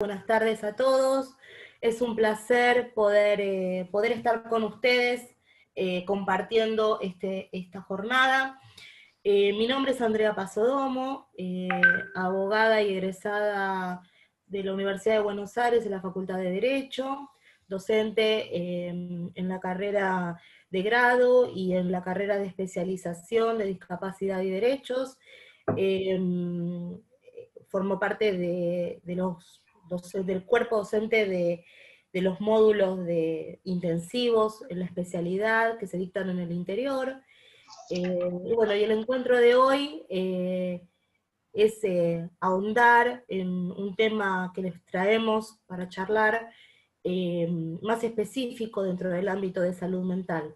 Buenas tardes a todos. Es un placer poder estar con ustedes compartiendo esta jornada. Mi nombre es Andrea Pasodomo, abogada y egresada de la Universidad de Buenos Aires en la Facultad de Derecho, docente en la carrera de grado y en la carrera de especialización de discapacidad y derechos. Formo parte del cuerpo docente de los módulos intensivos en la especialidad que se dictan en el interior. Y bueno, y el encuentro de hoy es ahondar en un tema que les traemos para charlar, más específico dentro del ámbito de salud mental.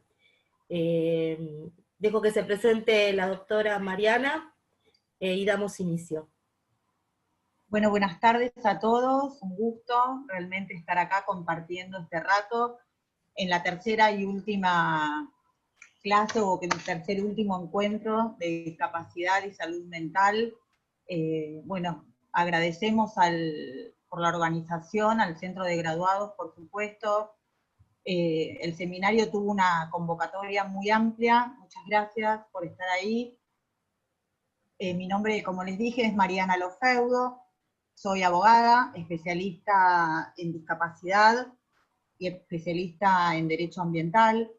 Dejo que se presente la doctora Mariana y damos inicio. Bueno, buenas tardes a todos, un gusto realmente estar acá compartiendo este rato en la tercera y última clase o en el tercer y último encuentro de discapacidad y salud mental. Bueno, agradecemos por la organización, al Centro de Graduados, por supuesto. El seminario tuvo una convocatoria muy amplia, muchas gracias por estar ahí. Mi nombre, como les dije, es Mariana Lofeudo. Soy abogada, especialista en discapacidad y especialista en derecho ambiental.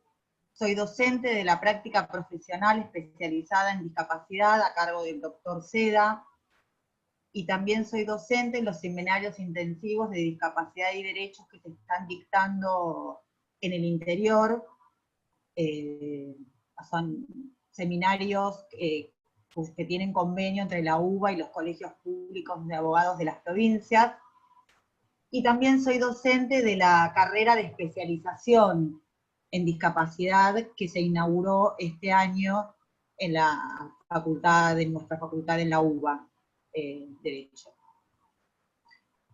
Soy docente de la práctica profesional especializada en discapacidad a cargo del doctor Seda, y también soy docente en los seminarios intensivos de discapacidad y derechos que se están dictando en el interior. Son seminarios que tienen convenio entre la UBA y los colegios públicos de abogados de las provincias. Y también soy docente de la carrera de especialización en discapacidad que se inauguró este año en nuestra facultad en la UBA, Derecho.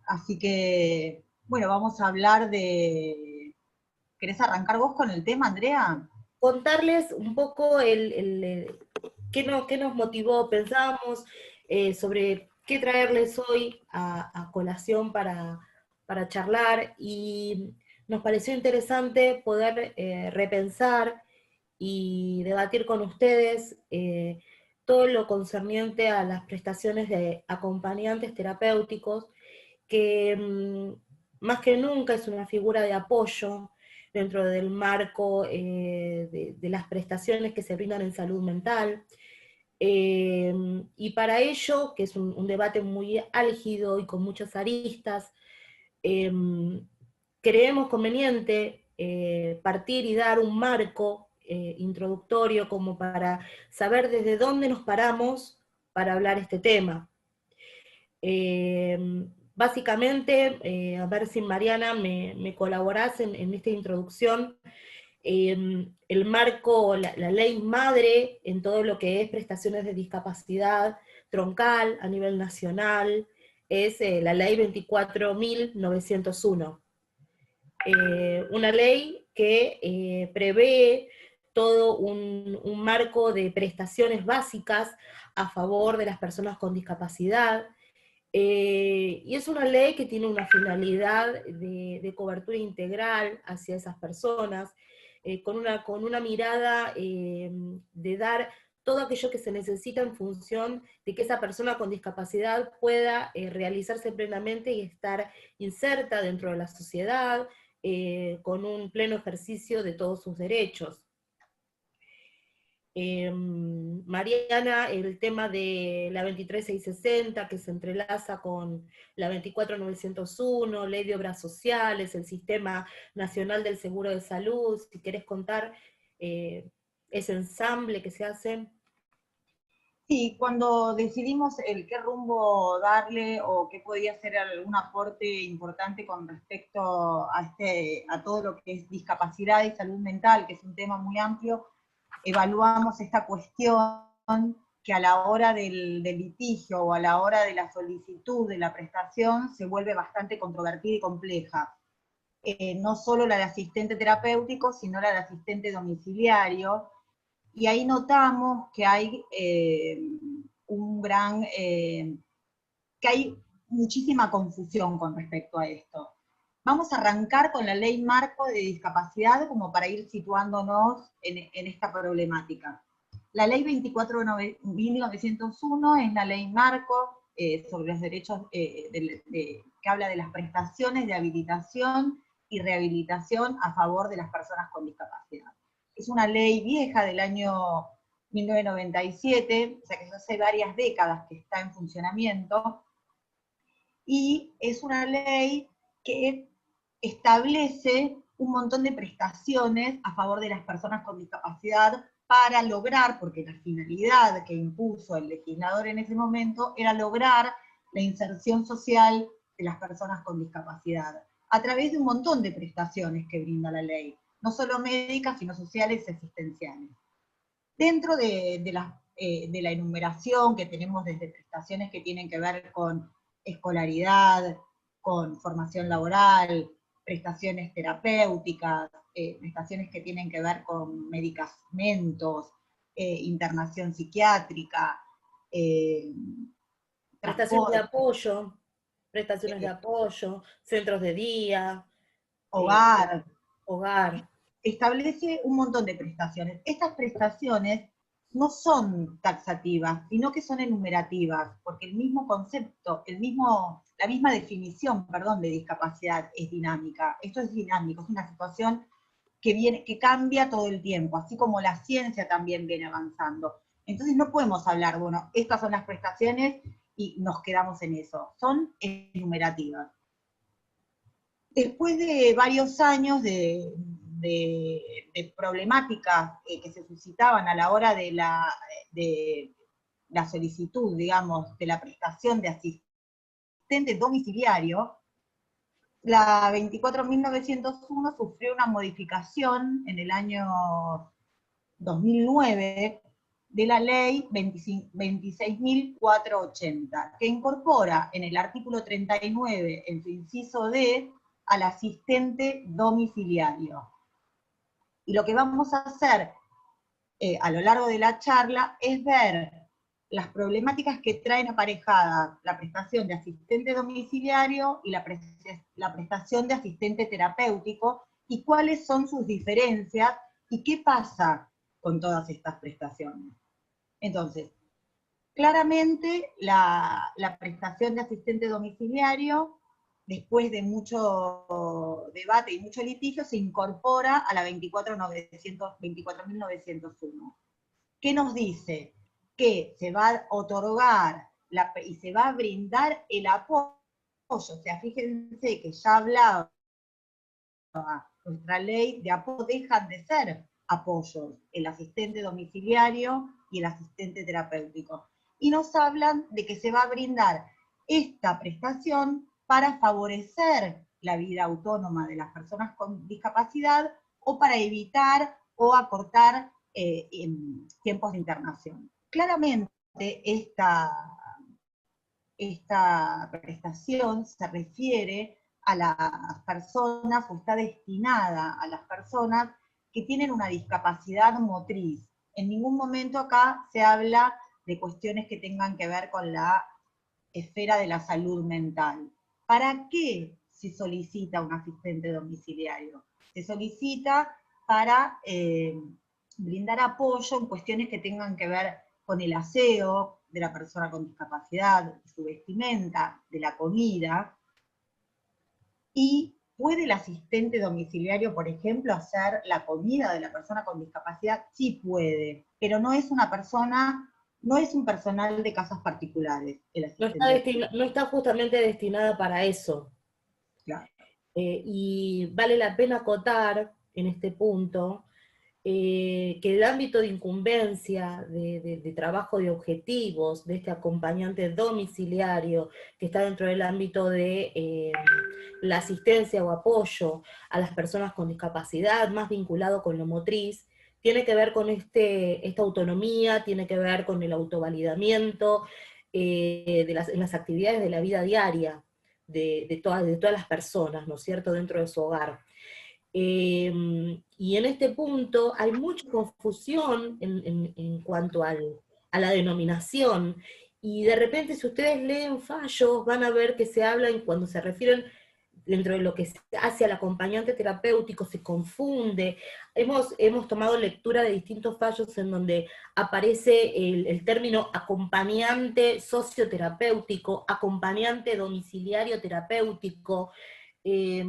Así que, bueno, vamos a hablar de... ¿Querés arrancar vos con el tema, Andrea? Contarles un poco qué nos motivó. Pensábamos sobre qué traerles hoy a colación para charlar, y nos pareció interesante poder repensar y debatir con ustedes todo lo concerniente a las prestaciones de acompañantes terapéuticos, que más que nunca es una figura de apoyo dentro del marco de las prestaciones que se brindan en salud mental. Y para ello, que es un debate muy álgido y con muchas aristas, creemos conveniente partir y dar un marco introductorio como para saber desde dónde nos paramos para hablar este tema. Básicamente, a ver si Mariana me colaborás en esta introducción. El marco, la ley madre en todo lo que es prestaciones de discapacidad troncal a nivel nacional es la ley 24.901. Una ley que prevé todo un marco de prestaciones básicas a favor de las personas con discapacidad, y es una ley que tiene una finalidad de cobertura integral hacia esas personas, con una mirada de dar todo aquello que se necesita en función de que esa persona con discapacidad pueda realizarse plenamente y estar inserta dentro de la sociedad, con un pleno ejercicio de todos sus derechos. Mariana, el tema de la 23.660, que se entrelaza con la 24.901, Ley de Obras Sociales, el Sistema Nacional del Seguro de Salud, si querés contar ese ensamble que se hace. Sí, cuando decidimos qué rumbo darle o qué podía ser algún aporte importante con respecto a todo lo que es discapacidad y salud mental, que es un tema muy amplio, evaluamos esta cuestión que a la hora del litigio o a la hora de la solicitud de la prestación se vuelve bastante controvertida y compleja. No solo la de asistente terapéutico, sino la de asistente domiciliario, y ahí notamos que hay que hay muchísima confusión con respecto a esto. Vamos a arrancar con la Ley Marco de Discapacidad como para ir situándonos en esta problemática. La Ley 24 de 1901 es la Ley Marco sobre los derechos que habla de las prestaciones de habilitación y rehabilitación a favor de las personas con discapacidad. Es una ley vieja del año 1997, o sea que ya hace varias décadas que está en funcionamiento, y es una ley que establece un montón de prestaciones a favor de las personas con discapacidad para lograr, porque la finalidad que impuso el legislador en ese momento era lograr la inserción social de las personas con discapacidad, a través de un montón de prestaciones que brinda la ley, no solo médicas, sino sociales y asistenciales. Dentro de la enumeración que tenemos desde prestaciones que tienen que ver con escolaridad, con formación laboral, prestaciones terapéuticas, prestaciones que tienen que ver con medicamentos, internación psiquiátrica, transporte, prestaciones de apoyo, centros de día, hogar. hogar. Establece un montón de prestaciones. Estas prestaciones no son taxativas, sino que son enumerativas, porque el mismo concepto, la misma definición, perdón, de discapacidad es dinámica. Esto es dinámico, es una situación que cambia todo el tiempo, así como la ciencia también viene avanzando. Entonces no podemos hablar, bueno, estas son las prestaciones y nos quedamos en eso. Son enumerativas. Después de varios años de problemáticas que se suscitaban a la hora de la solicitud, digamos, de la prestación de asistente domiciliario, la 24.901 sufrió una modificación en el año 2009 de la ley 26.480, que incorpora en el artículo 39, en su inciso D, al asistente domiciliario. Y lo que vamos a hacer a lo largo de la charla es ver las problemáticas que traen aparejadas la prestación de asistente domiciliario y la prestación de asistente terapéutico, y cuáles son sus diferencias y qué pasa con todas estas prestaciones. Entonces, claramente la prestación de asistente domiciliario, después de mucho debate y mucho litigio, se incorpora a la 24.901. ¿Qué nos dice? Que se va a otorgar y se va a brindar el apoyo. O sea, fíjense que ya hablaba nuestra ley de apoyo, dejan de ser apoyos, el asistente domiciliario y el asistente terapéutico. Y nos hablan de que se va a brindar esta prestación para favorecer la vida autónoma de las personas con discapacidad o para evitar o acortar tiempos de internación. Claramente esta prestación se refiere a las personas, o está destinada a las personas que tienen una discapacidad motriz. En ningún momento acá se habla de cuestiones que tengan que ver con la esfera de la salud mental. ¿Para qué se solicita un asistente domiciliario? Se solicita para brindar apoyo en cuestiones que tengan que ver con el aseo de la persona con discapacidad, de su vestimenta, de la comida. Y ¿puede el asistente domiciliario, por ejemplo, hacer la comida de la persona con discapacidad? Sí puede, pero no es una persona, no es un personal de casas particulares. No está justamente destinada para eso. Claro. Y vale la pena acotar en este punto que el ámbito de incumbencia, de trabajo de objetivos, de este acompañante domiciliario, que está dentro del ámbito de la asistencia o apoyo a las personas con discapacidad, más vinculado con lo motriz, tiene que ver con esta autonomía, tiene que ver con el autovalidamiento en las actividades de la vida diaria de todas las personas, ¿no es cierto?, dentro de su hogar. Y en este punto hay mucha confusión en cuanto a la denominación, Y de repente, si ustedes leen fallos, van a ver que se hablan, cuando se refieren dentro de lo que se hace al acompañante terapéutico, se confunde. Hemos tomado lectura de distintos fallos en donde aparece el término acompañante socioterapéutico, acompañante domiciliario terapéutico. eh,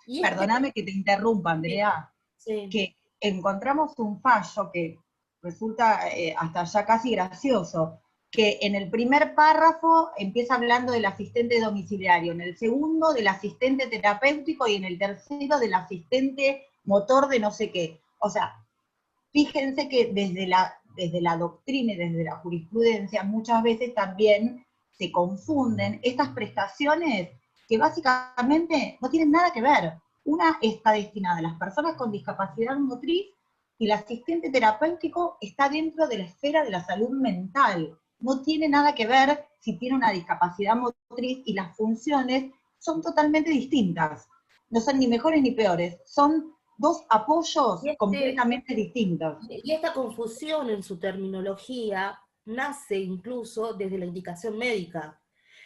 y este... Perdóname que te interrumpa, Sí, Andrea, sí. que encontramos un fallo que resulta hasta ya casi gracioso, que en el primer párrafo empieza hablando del asistente domiciliario, en el segundo del asistente terapéutico y en el tercero del asistente motor de no sé qué. O sea, fíjense que desde la doctrina y desde la jurisprudencia muchas veces también se confunden estas prestaciones que básicamente no tienen nada que ver. Una está destinada a las personas con discapacidad motriz y el asistente terapéutico está dentro de la esfera de la salud mental. No tiene nada que ver si tiene una discapacidad motriz, y las funciones son totalmente distintas. No son ni mejores ni peores, son dos apoyos Y, este, completamente distintos. y esta confusión en su terminología nace incluso desde la indicación médica.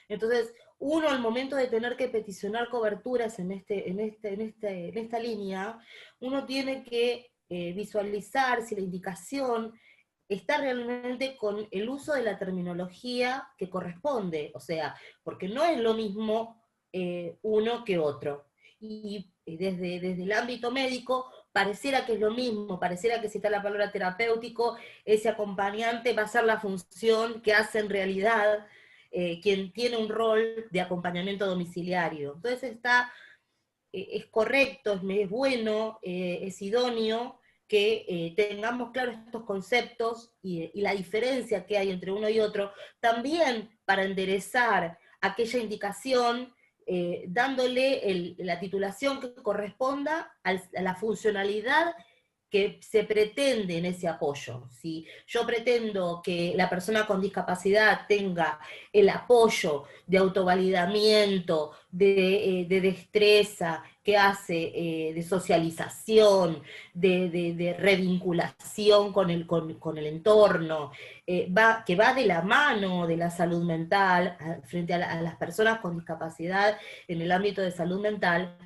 Entonces, uno al momento de tener que peticionar coberturas en esta línea, uno tiene que visualizar si la indicación está realmente con el uso de la terminología que corresponde, o sea, porque no es lo mismo uno que otro. Y desde el ámbito médico, pareciera que es lo mismo, pareciera que si está la palabra terapéutico, ese acompañante va a ser la función que hace en realidad quien tiene un rol de acompañamiento domiciliario. Entonces es correcto, es bueno, es idóneo que tengamos claros estos conceptos y la diferencia que hay entre uno y otro, también para enderezar aquella indicación, dándole la titulación que corresponda a la funcionalidad que se pretende en ese apoyo. Si yo pretendo que la persona con discapacidad tenga el apoyo de autovalidamiento, de destreza, que hace de socialización, de revinculación con el entorno, que va de la mano de la salud mental frente a las personas con discapacidad en el ámbito de salud mental,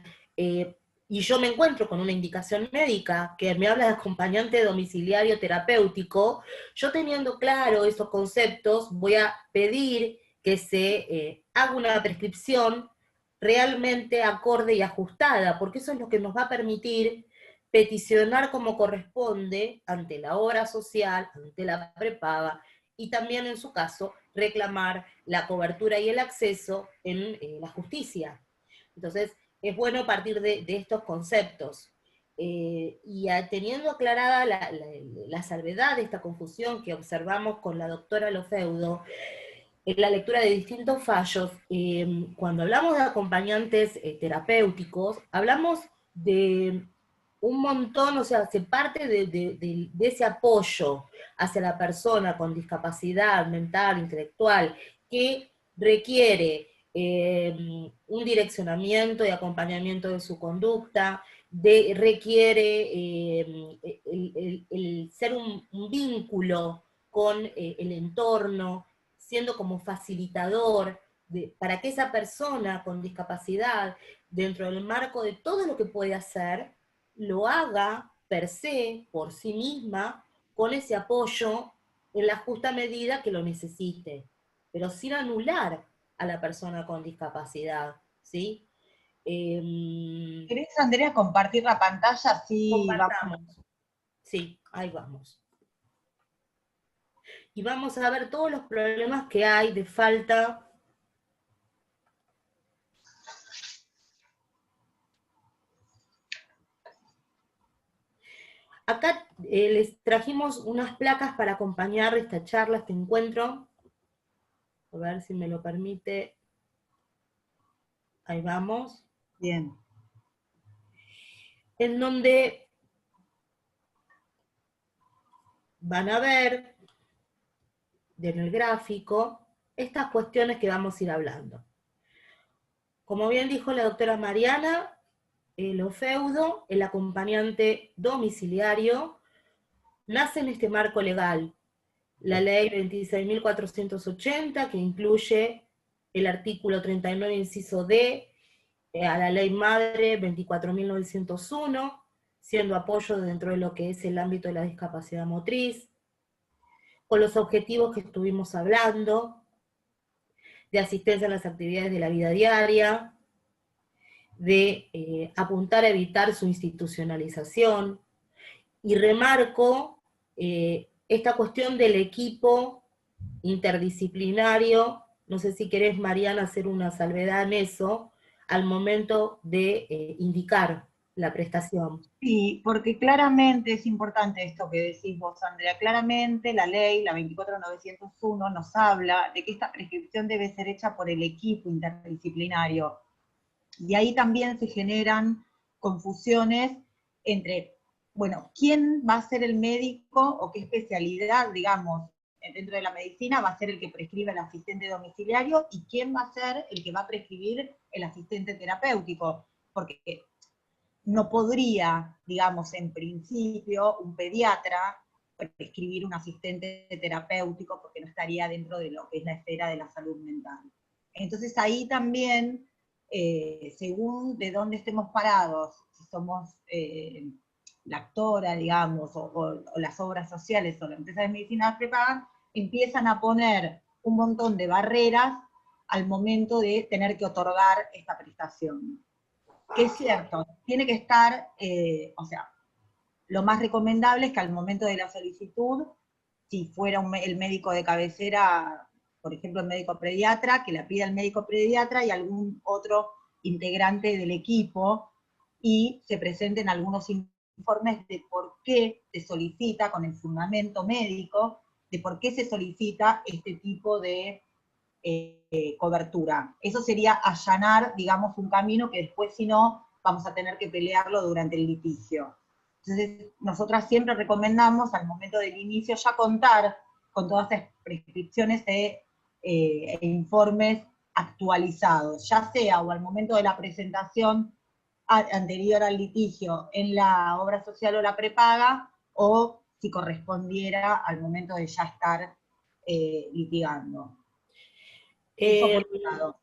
y yo me encuentro con una indicación médica que me habla de acompañante domiciliario terapéutico, yo teniendo claro esos conceptos, voy a pedir que se haga una prescripción realmente acorde y ajustada, porque eso es lo que nos va a permitir peticionar como corresponde ante la obra social, ante la prepaga, y también en su caso reclamar la cobertura y el acceso en la justicia. Entonces, es bueno partir de estos conceptos. Y teniendo aclarada la salvedad de esta confusión que observamos con la doctora Lofeudo, en la lectura de distintos fallos, cuando hablamos de acompañantes terapéuticos, hablamos de un montón, o sea, se parte de ese apoyo hacia la persona con discapacidad mental, intelectual, que requiere un direccionamiento y acompañamiento de su conducta, requiere el ser un vínculo con el entorno, siendo como facilitador para que esa persona con discapacidad, dentro del marco de todo lo que puede hacer, lo haga per se, por sí misma, con ese apoyo en la justa medida que lo necesite, pero sin anular a la persona con discapacidad, ¿sí? ¿Querés, Andrea, compartir la pantalla? Sí, vamos. Compartamos, sí, ahí vamos. Y vamos a ver todos los problemas que hay de falta. Acá les trajimos unas placas para acompañar esta charla, este encuentro. A ver si me lo permite. Ahí vamos. Bien. En donde van a ver, en el gráfico, estas cuestiones que vamos a ir hablando. Como bien dijo la doctora Mariana, el OFEUDO, el acompañante domiciliario, nace en este marco legal, la ley 26.480, que incluye el artículo 39, inciso D, a la ley madre 24.901, siendo apoyo dentro de lo que es el ámbito de la discapacidad motriz, con los objetivos que estuvimos hablando, de asistencia en las actividades de la vida diaria, de apuntar a evitar su institucionalización, y remarco esta cuestión del equipo interdisciplinario. No sé si querés, Mariana, hacer una salvedad en eso, al momento de indicar la prestación. Sí, porque claramente es importante esto que decís vos, Andrea. Claramente la ley, la 24.901, nos habla de que esta prescripción debe ser hecha por el equipo interdisciplinario. Y ahí también se generan confusiones entre, bueno, ¿quién va a ser el médico o qué especialidad, digamos, dentro de la medicina va a ser el que prescribe el asistente domiciliario y quién va a ser el que va a prescribir el asistente terapéutico? Porque no podría, digamos, en principio, un pediatra prescribir un asistente terapéutico porque no estaría dentro de lo que es la esfera de la salud mental. Entonces ahí también, según de dónde estemos parados, si somos la actora, digamos, o las obras sociales o la empresa de medicina prepagan, empiezan a poner un montón de barreras al momento de tener que otorgar esta prestación. Que es cierto, tiene que estar, o sea, lo más recomendable es que al momento de la solicitud, si fuera el médico de cabecera, por ejemplo el médico pediatra, que la pida el médico pediatra y algún otro integrante del equipo, y se presenten algunos informes de por qué se solicita, con el fundamento médico, de por qué se solicita este tipo de cobertura. Eso sería allanar, digamos, un camino que después, si no, vamos a tener que pelearlo durante el litigio. Entonces, nosotras siempre recomendamos al momento del inicio ya contar con todas estas prescripciones e informes actualizados, ya sea o al momento de la presentación anterior al litigio en la obra social o la prepaga, o si correspondiera al momento de ya estar litigando. Eso Eh, por un lado.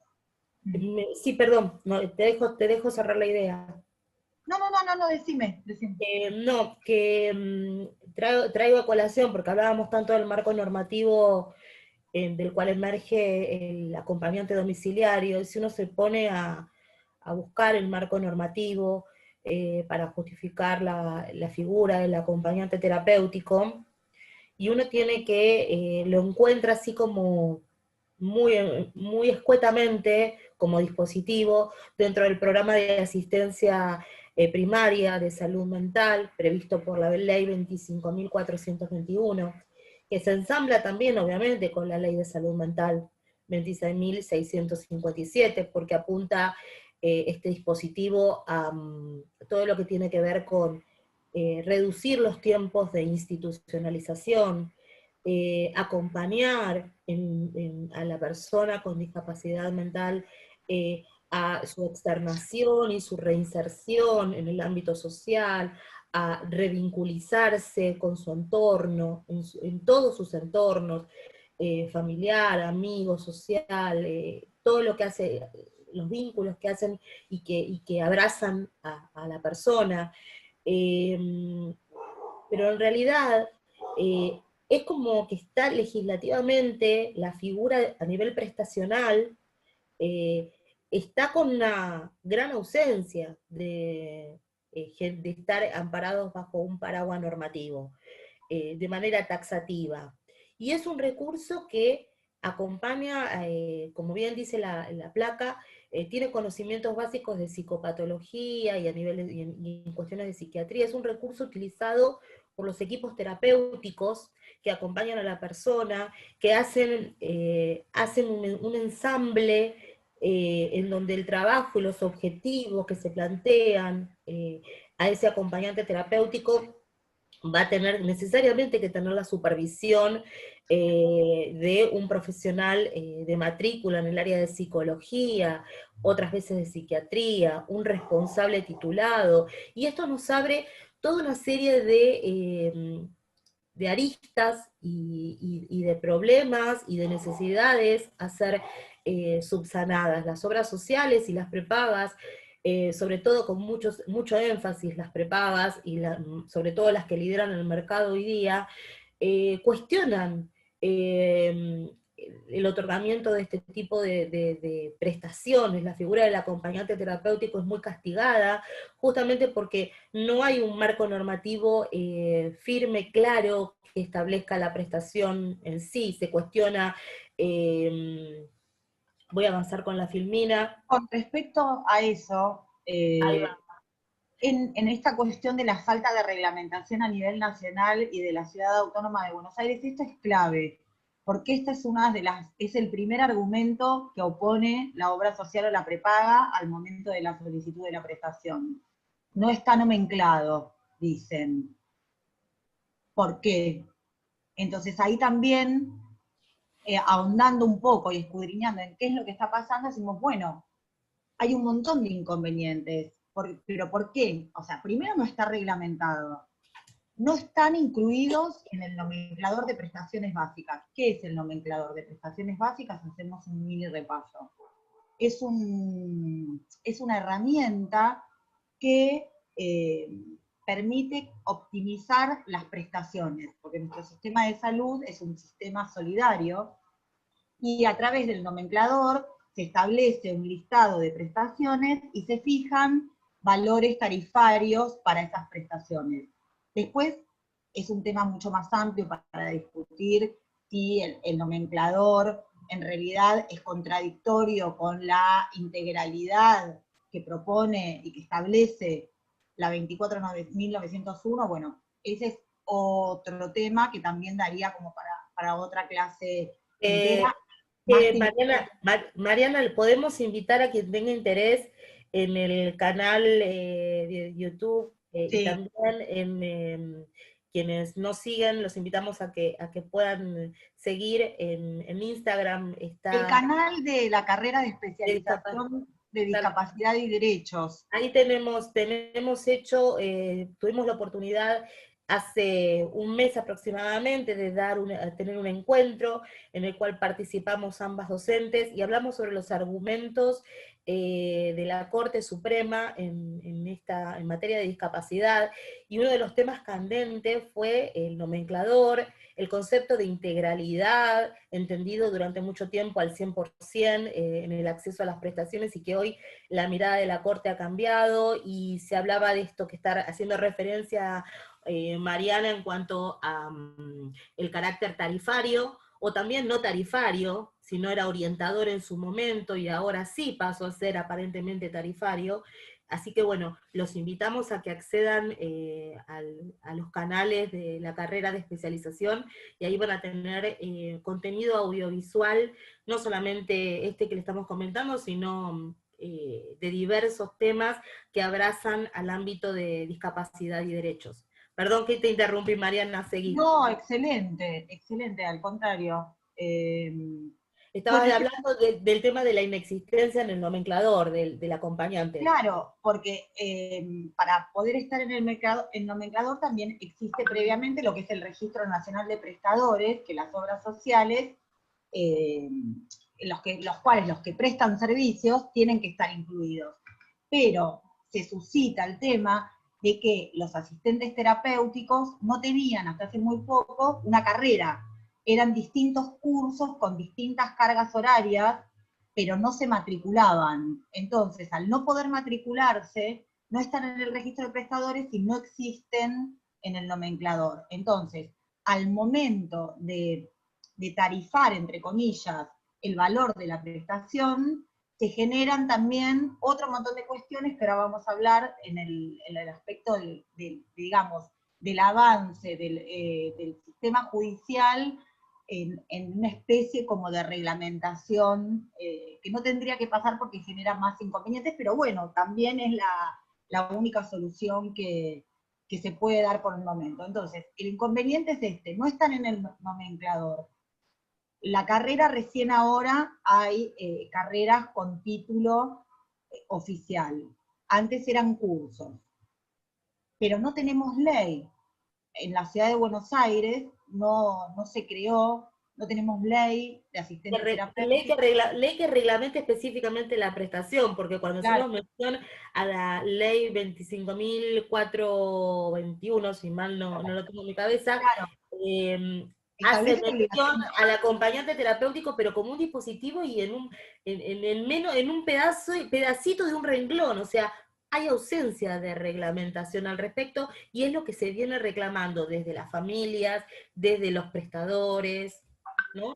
sí, perdón, no, te dejo cerrar la idea. No, decime. No, que traigo a colación, porque hablábamos tanto del marco normativo del cual emerge el acompañante domiciliario, y si uno se pone a buscar el marco normativo para justificar la figura del acompañante terapéutico, y uno tiene que, lo encuentra así como muy escuetamente como dispositivo dentro del programa de asistencia primaria de salud mental previsto por la ley 25.421, que se ensambla también obviamente con la ley de salud mental 26.657, porque apunta este dispositivo a todo lo que tiene que ver con reducir los tiempos de institucionalización, acompañar a la persona con discapacidad mental a su externación y su reinserción en el ámbito social, a revinculizarse con su entorno, en todos sus entornos, familiar, amigo, social, todo lo que hace, los vínculos que hacen y que abrazan a la persona. Pero en realidad es como que está legislativamente la figura a nivel prestacional, eh, está con una gran ausencia de estar amparados bajo un paraguas normativo, de manera taxativa. Y es un recurso que acompaña, como bien dice la placa, tiene conocimientos básicos de psicopatología y y en cuestiones de psiquiatría. Es un recurso utilizado por los equipos terapéuticos que acompañan a la persona, que hacen un ensamble en donde el trabajo y los objetivos que se plantean a ese acompañante terapéutico va a tener necesariamente que tener la supervisión de un profesional de matrícula en el área de psicología, otras veces de psiquiatría, un responsable titulado, y esto nos abre toda una serie de aristas y de problemas y de necesidades a ser subsanadas. Las obras sociales y las prepagas, sobre todo con mucho énfasis las prepagas, y sobre todo las que lideran el mercado hoy día, cuestionan el otorgamiento de este tipo de prestaciones. La figura del acompañante terapéutico es muy castigada, justamente porque no hay un marco normativo firme, claro, que establezca la prestación en sí. Se cuestiona, voy a avanzar con la filmina. Con respecto a eso, Ahí va. en esta cuestión de la falta de reglamentación a nivel nacional y de la Ciudad Autónoma de Buenos Aires, esto es clave, porque esta es el primer argumento que opone la obra social o la prepaga al momento de la solicitud de la prestación. No está nomenclado, dicen. ¿Por qué? Entonces ahí también, ahondando un poco y escudriñando en qué es lo que está pasando, decimos, bueno, hay un montón de inconvenientes. ¿Pero por qué? O sea, primero no está reglamentado. No están incluidos en el nomenclador de prestaciones básicas. ¿Qué es el nomenclador de prestaciones básicas? Hacemos un mini repaso. Es una herramienta que permite optimizar las prestaciones, porque nuestro sistema de salud es un sistema solidario, y a través del nomenclador se establece un listado de prestaciones y se fijan valores tarifarios para esas prestaciones. Después es un tema mucho más amplio para discutir si el nomenclador en realidad es contradictorio con la integralidad que propone y que establece la 24.901. Bueno, ese es otro tema que también daría como para otra clase entera. Mariana, podemos invitar a quien tenga interés en el canal de YouTube, y Sí. también quienes nos siguen, los invitamos a que puedan seguir en Instagram. El canal de la carrera de especialización de discapacidad y derechos. Ahí tenemos hecho, tuvimos la oportunidad hace un mes aproximadamente de tener un encuentro en el cual participamos ambas docentes y hablamos sobre los argumentos de la Corte Suprema en materia de discapacidad, y uno de los temas candentes fue el nomenclador, el concepto de integralidad, entendido durante mucho tiempo al 100% en el acceso a las prestaciones, y que hoy la mirada de la Corte ha cambiado, y se hablaba de esto que está haciendo referencia Mariana en cuanto a el carácter tarifario, o también no tarifario, si no era orientador en su momento y ahora sí pasó a ser aparentemente tarifario. Así que bueno, los invitamos a que accedan a los canales de la carrera de especialización, y ahí van a tener contenido audiovisual, no solamente este que le estamos comentando, sino de diversos temas que abrazan al ámbito de discapacidad y derechos. Perdón que te interrumpí, Mariana, seguí. No, excelente, excelente, al contrario. Estabas Bueno, hablando del tema de la inexistencia en el nomenclador del acompañante. claro, porque para poder estar en el nomenclador también existe previamente lo que es el Registro Nacional de Prestadores, que las obras sociales, los que prestan servicios tienen que estar incluidos. Pero se suscita el tema de que los asistentes terapéuticos no tenían hasta hace muy poco una carrera, eran distintos cursos con distintas cargas horarias, pero no se matriculaban. Entonces, al no poder matricularse, no están en el registro de prestadores y no existen en el nomenclador. Entonces, al momento de tarifar, entre comillas, el valor de la prestación, se generan también otro montón de cuestiones que ahora vamos a hablar en el aspecto digamos, del avance del sistema judicial en una especie como de reglamentación que no tendría que pasar porque genera más inconvenientes, pero bueno, también es la única solución que se puede dar por el momento. Entonces, el inconveniente es este, no están en el nomenclador. La carrera recién ahora hay carreras con título oficial. Antes eran cursos. Pero no tenemos ley. en la ciudad de Buenos Aires no se creó, no tenemos ley de asistente terapéutico. Ley que reglamente específicamente la prestación, porque cuando Claro, hacemos mención a la ley 25.421, si mal no lo tengo en mi cabeza, claro, hace establece mención obligación. al acompañante terapéutico, pero como un dispositivo y en un pedacito de un renglón, o sea, hay ausencia de reglamentación al respecto, y es lo que se viene reclamando desde las familias, desde los prestadores, ¿no?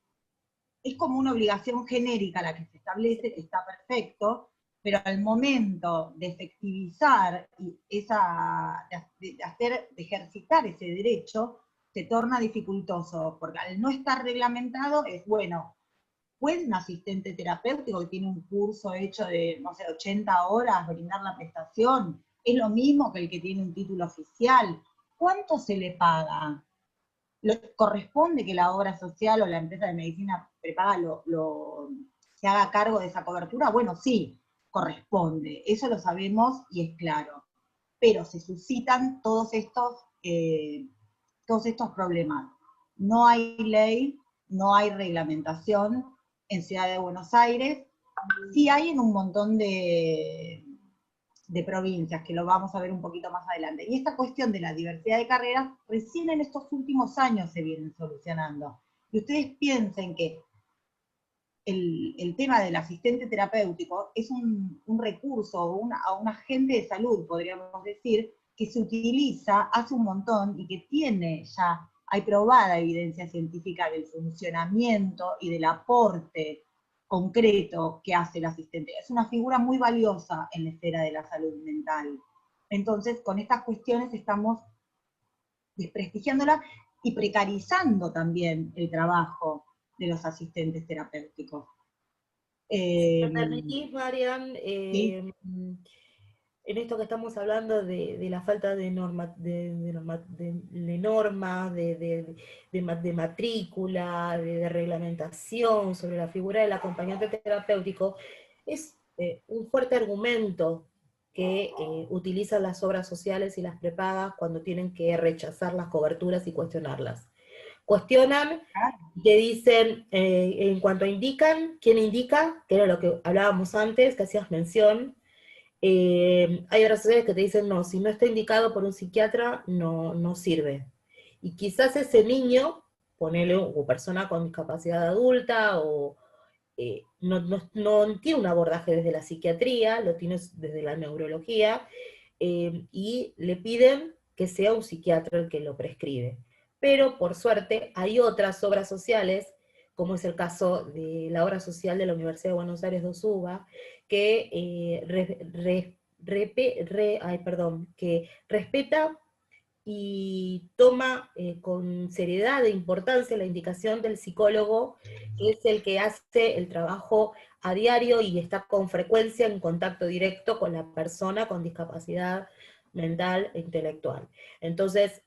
Es como una obligación genérica la que se establece, que está perfecto, pero al momento de efectivizar de ejercitar ese derecho, se torna dificultoso, porque al no estar reglamentado es, bueno, ¿puede un asistente terapéutico que tiene un curso hecho de, no sé, 80 horas brindar la prestación? ¿Es lo mismo que el que tiene un título oficial? ¿Cuánto se le paga? ¿Corresponde que la obra social o la empresa de medicina prepaga se haga cargo de esa cobertura? Bueno, sí, corresponde, eso lo sabemos y es claro, pero se suscitan todos estos problemas. No hay ley, no hay reglamentación en Ciudad de Buenos Aires, sí hay en un montón de provincias, que lo vamos a ver un poquito más adelante. Y esta cuestión de la diversidad de carreras, recién en estos últimos años se vienen solucionando. Y ustedes piensen que el tema del asistente terapéutico es un recurso, un agente de salud, podríamos decir, que se utiliza hace un montón y que tiene ya, hay probada evidencia científica del funcionamiento y del aporte concreto que hace el asistente. Es una figura muy valiosa en la esfera de la salud mental. Entonces, con estas cuestiones estamos desprestigiándola y precarizando también el trabajo de los asistentes terapéuticos. Si me Eh, permitís, Marian, ¿Sí? en esto que estamos hablando de la falta de normas, de matrícula, de reglamentación sobre la figura del acompañante terapéutico, es un fuerte argumento que utilizan las obras sociales y las prepagas cuando tienen que rechazar las coberturas y cuestionarlas. Cuestionan, te dicen, en cuanto indican, ¿quién indica? Que era lo que hablábamos antes, que hacías mención. Hay otras sociedades que te dicen, no, si no está indicado por un psiquiatra, no sirve. Y quizás ese niño, ponele, o persona con discapacidad adulta, o no tiene un abordaje desde la psiquiatría, lo tiene desde la neurología, y le piden que sea un psiquiatra el que lo prescribe. Pero, por suerte, hay otras obras sociales, como es el caso de la obra social de la Universidad de Buenos Aires de UBA, que, que respeta y toma con seriedad e importancia la indicación del psicólogo, que es el que hace el trabajo a diario y está con frecuencia en contacto directo con la persona con discapacidad mental e intelectual. Entonces,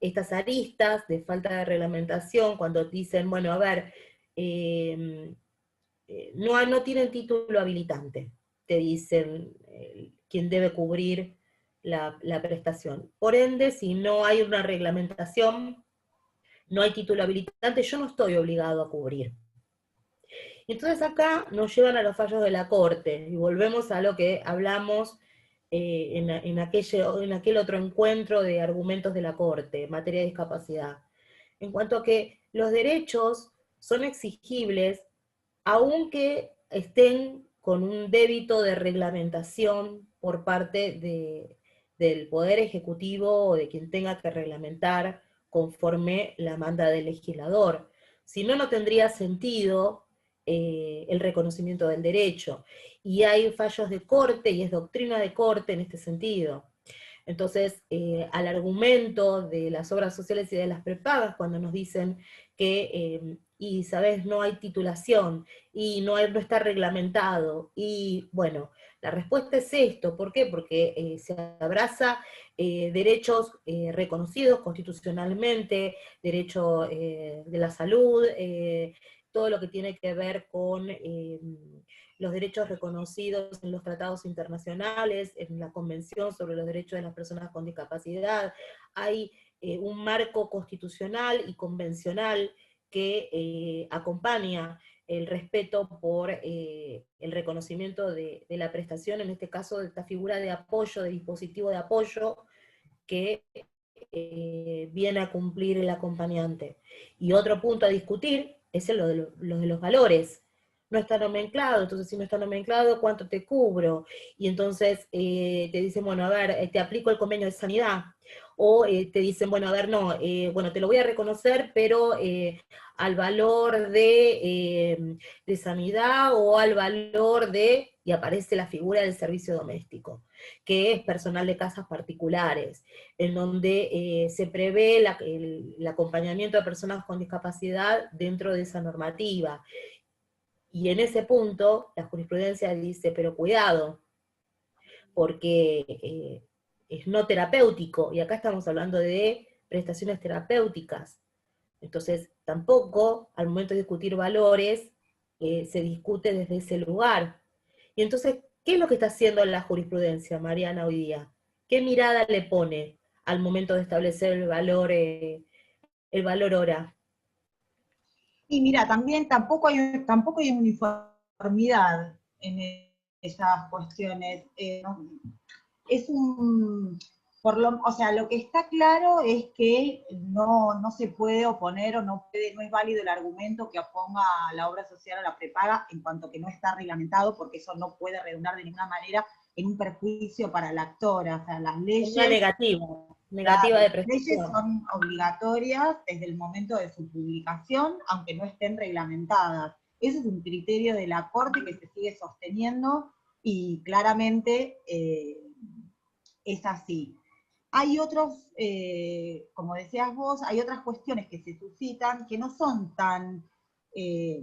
estas aristas de falta de reglamentación, cuando dicen, bueno, a ver, no tienen título habilitante, te dicen quién debe cubrir la prestación. Por ende, si no hay una reglamentación, no hay título habilitante, yo no estoy obligado a cubrir. Entonces acá nos llevan a los fallos de la Corte, y volvemos a lo que hablamos en aquel otro encuentro de argumentos de la Corte en materia de discapacidad. En cuanto a que los derechos son exigibles aunque estén con un débito de reglamentación por parte del Poder Ejecutivo o de quien tenga que reglamentar conforme la manda del legislador. Si no, no tendría sentido el reconocimiento del derecho. Y hay fallos de corte, y es doctrina de corte en este sentido. Entonces, al argumento de las obras sociales y de las prepagas, cuando nos dicen que, y sabes, no hay titulación, y no está reglamentado, y bueno, la respuesta es esto. ¿Por qué? Porque se abraza derechos reconocidos constitucionalmente, derecho de la salud, todo lo que tiene que ver con los derechos reconocidos en los tratados internacionales, en la Convención sobre los Derechos de las Personas con Discapacidad, hay un marco constitucional y convencional que acompaña el respeto por el reconocimiento de la prestación, en este caso de esta figura de apoyo, de dispositivo de apoyo, que viene a cumplir el acompañante. Y otro punto a discutir es lo de los valores. No está nomenclado, entonces si no está nomenclado, ¿cuánto te cubro? Y entonces te dicen, bueno, a ver, te aplico el convenio de sanidad. O te dicen, bueno, a ver, no, bueno, te lo voy a reconocer, pero al valor de sanidad o al valor de, y aparece la figura del servicio doméstico, que es personal de casas particulares, en donde se prevé el acompañamiento de personas con discapacidad dentro de esa normativa. Y en ese punto, la jurisprudencia dice, pero cuidado, porque es no terapéutico, y acá estamos hablando de prestaciones terapéuticas. Entonces, tampoco, al momento de discutir valores, se discute desde ese lugar. Y entonces, ¿qué es lo que está haciendo la jurisprudencia, Mariana, hoy día? ¿Qué mirada le pone al momento de establecer el valor hora? Y mira, también tampoco hay uniformidad en esas cuestiones. ¿No? Es un, o sea, lo que está claro es que no se puede oponer o no es válido el argumento que oponga a la obra social a la prepaga en cuanto que no está reglamentado, porque eso no puede redundar de ninguna manera en un perjuicio para la actora. O sea, las Una leyes, negativa de las leyes prestación. son obligatorias desde el momento de su publicación, aunque no estén reglamentadas. Ese es un criterio de la Corte que se sigue sosteniendo y claramente es así. Hay otros, como decías vos, hay otras cuestiones que se suscitan que no son eh,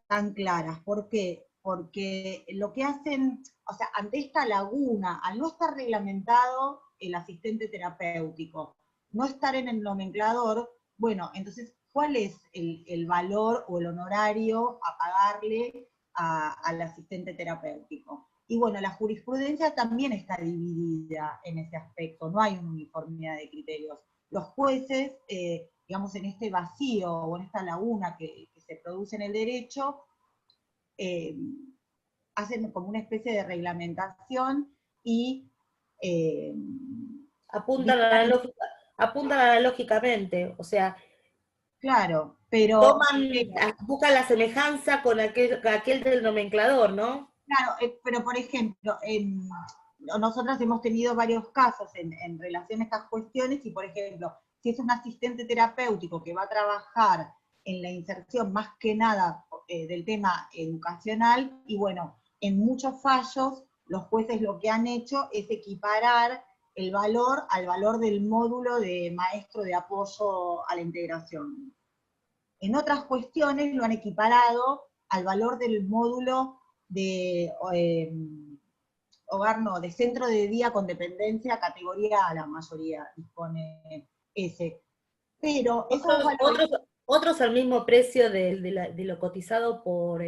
tan claras. ¿Por qué? Porque lo que hacen, o sea, ante esta laguna, al no estar reglamentado el asistente terapéutico, no estar en el nomenclador, bueno, entonces, ¿cuál es el valor o el honorario a pagarle al asistente terapéutico? Y bueno, la jurisprudencia también está dividida en ese aspecto, no hay una uniformidad de criterios. Los jueces, digamos, en este vacío o en esta laguna que se produce en el derecho, eh, hacen como una especie de reglamentación y eh, Apuntan dictan, apuntan analógicamente, o sea, claro, pero buscan la semejanza con aquel del nomenclador, ¿no? claro, pero por ejemplo, nosotros hemos tenido varios casos en relación a estas cuestiones y, por ejemplo, si es un asistente terapéutico que va a trabajar en la inserción más que nada del tema educacional, y bueno, en muchos fallos los jueces lo que han hecho es equiparar el valor al valor del módulo de maestro de apoyo a la integración. En otras cuestiones lo han equiparado al valor del módulo de hogar, no, de centro de día con dependencia, categoría A, la mayoría dispone ese. Pero esos Otros, valores, otros, otros al mismo precio de lo cotizado por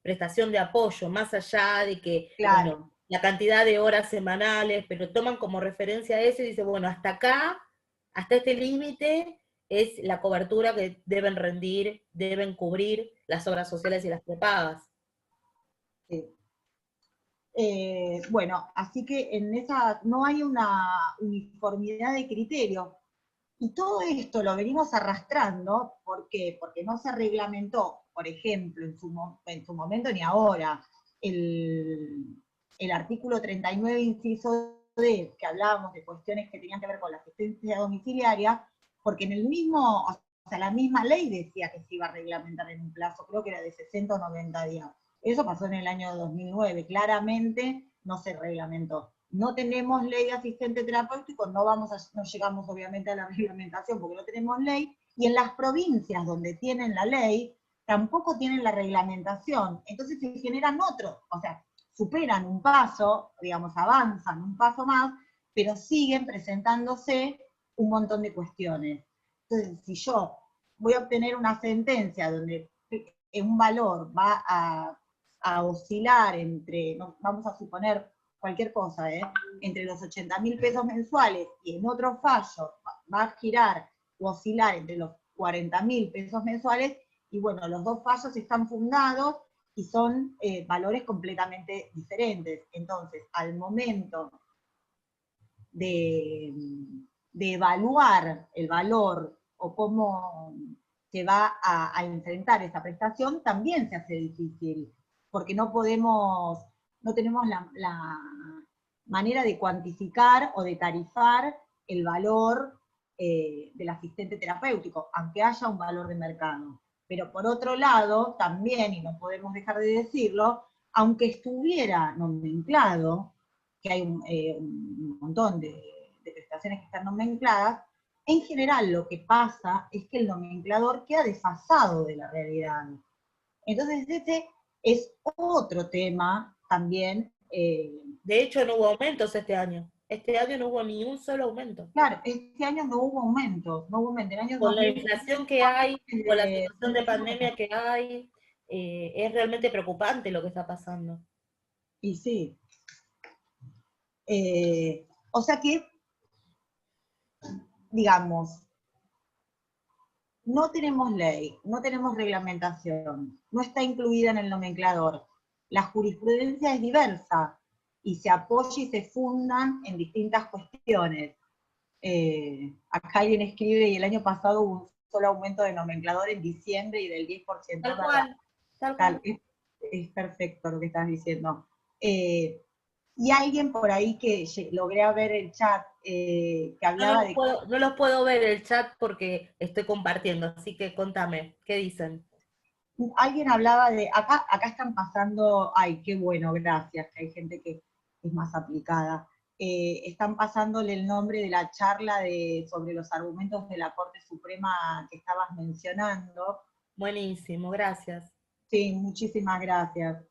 prestación de apoyo, más allá de que, bueno, claro, la cantidad de horas semanales, pero toman como referencia eso y dicen, bueno, hasta acá, hasta este límite, es la cobertura que deben rendir, deben cubrir las obras sociales y las prepagas. sí. Bueno, así que en esa no hay una uniformidad de criterio. Y todo esto lo venimos arrastrando, ¿por qué? Porque no se reglamentó, por ejemplo, en su momento ni ahora, el artículo 39, inciso D, que hablábamos de cuestiones que tenían que ver con la asistencia domiciliaria, porque en el mismo, o sea, la misma ley decía que se iba a reglamentar en un plazo, creo que era de 60 o 90 días. Eso pasó en el año 2009, claramente no se reglamentó. No tenemos ley de asistente terapéutico, no llegamos obviamente a la reglamentación porque no tenemos ley, y en las provincias donde tienen la ley, tampoco tienen la reglamentación, entonces se generan otros, o sea, superan un paso, digamos, avanzan un paso más, pero siguen presentándose un montón de cuestiones. Entonces, si yo voy a obtener una sentencia donde un valor va a oscilar entre, vamos a suponer cualquier cosa, entre los 80.000 pesos mensuales, y en otro fallo va a girar o oscilar entre los 40.000 pesos mensuales, y bueno, los dos fallos están fundados y son valores completamente diferentes. Entonces, al momento de evaluar el valor o cómo se va a enfrentar esta prestación, también se hace difícil, porque no tenemos la manera de cuantificar o de tarifar el valor del asistente terapéutico, aunque haya un valor de mercado. Pero por otro lado, también, y no podemos dejar de decirlo, aunque estuviera nomenclado, que hay un montón de prestaciones que están nomencladas, en general lo que pasa es que el nomenclador queda desfasado de la realidad. Entonces ese es otro tema también. De hecho, no hubo aumentos este año. Este año no hubo ni un solo aumento. Claro, este año no hubo aumentos, no hubo aumento. El año Con la 2020, inflación que hay, con la situación de 2019. pandemia que hay, es realmente preocupante lo que está pasando. Y sí. O sea que, digamos, no tenemos ley, no tenemos reglamentación, no está incluida en el nomenclador. La jurisprudencia es diversa y se apoya y se fundan en distintas cuestiones. Acá alguien escribe, y el año pasado hubo un solo aumento de nomenclador en diciembre y del 10%. Tal cual, tal cual. Es perfecto lo que estás diciendo. Y alguien por ahí que logré ver el chat, que hablaba de... No los puedo ver el chat porque estoy compartiendo, así que contame, ¿qué dicen? Alguien hablaba de, acá están pasando, ay, qué bueno, gracias, que hay gente que es más aplicada. Están pasándole el nombre de la charla sobre los argumentos de la Corte Suprema que estabas mencionando. Buenísimo, gracias. Sí, muchísimas gracias.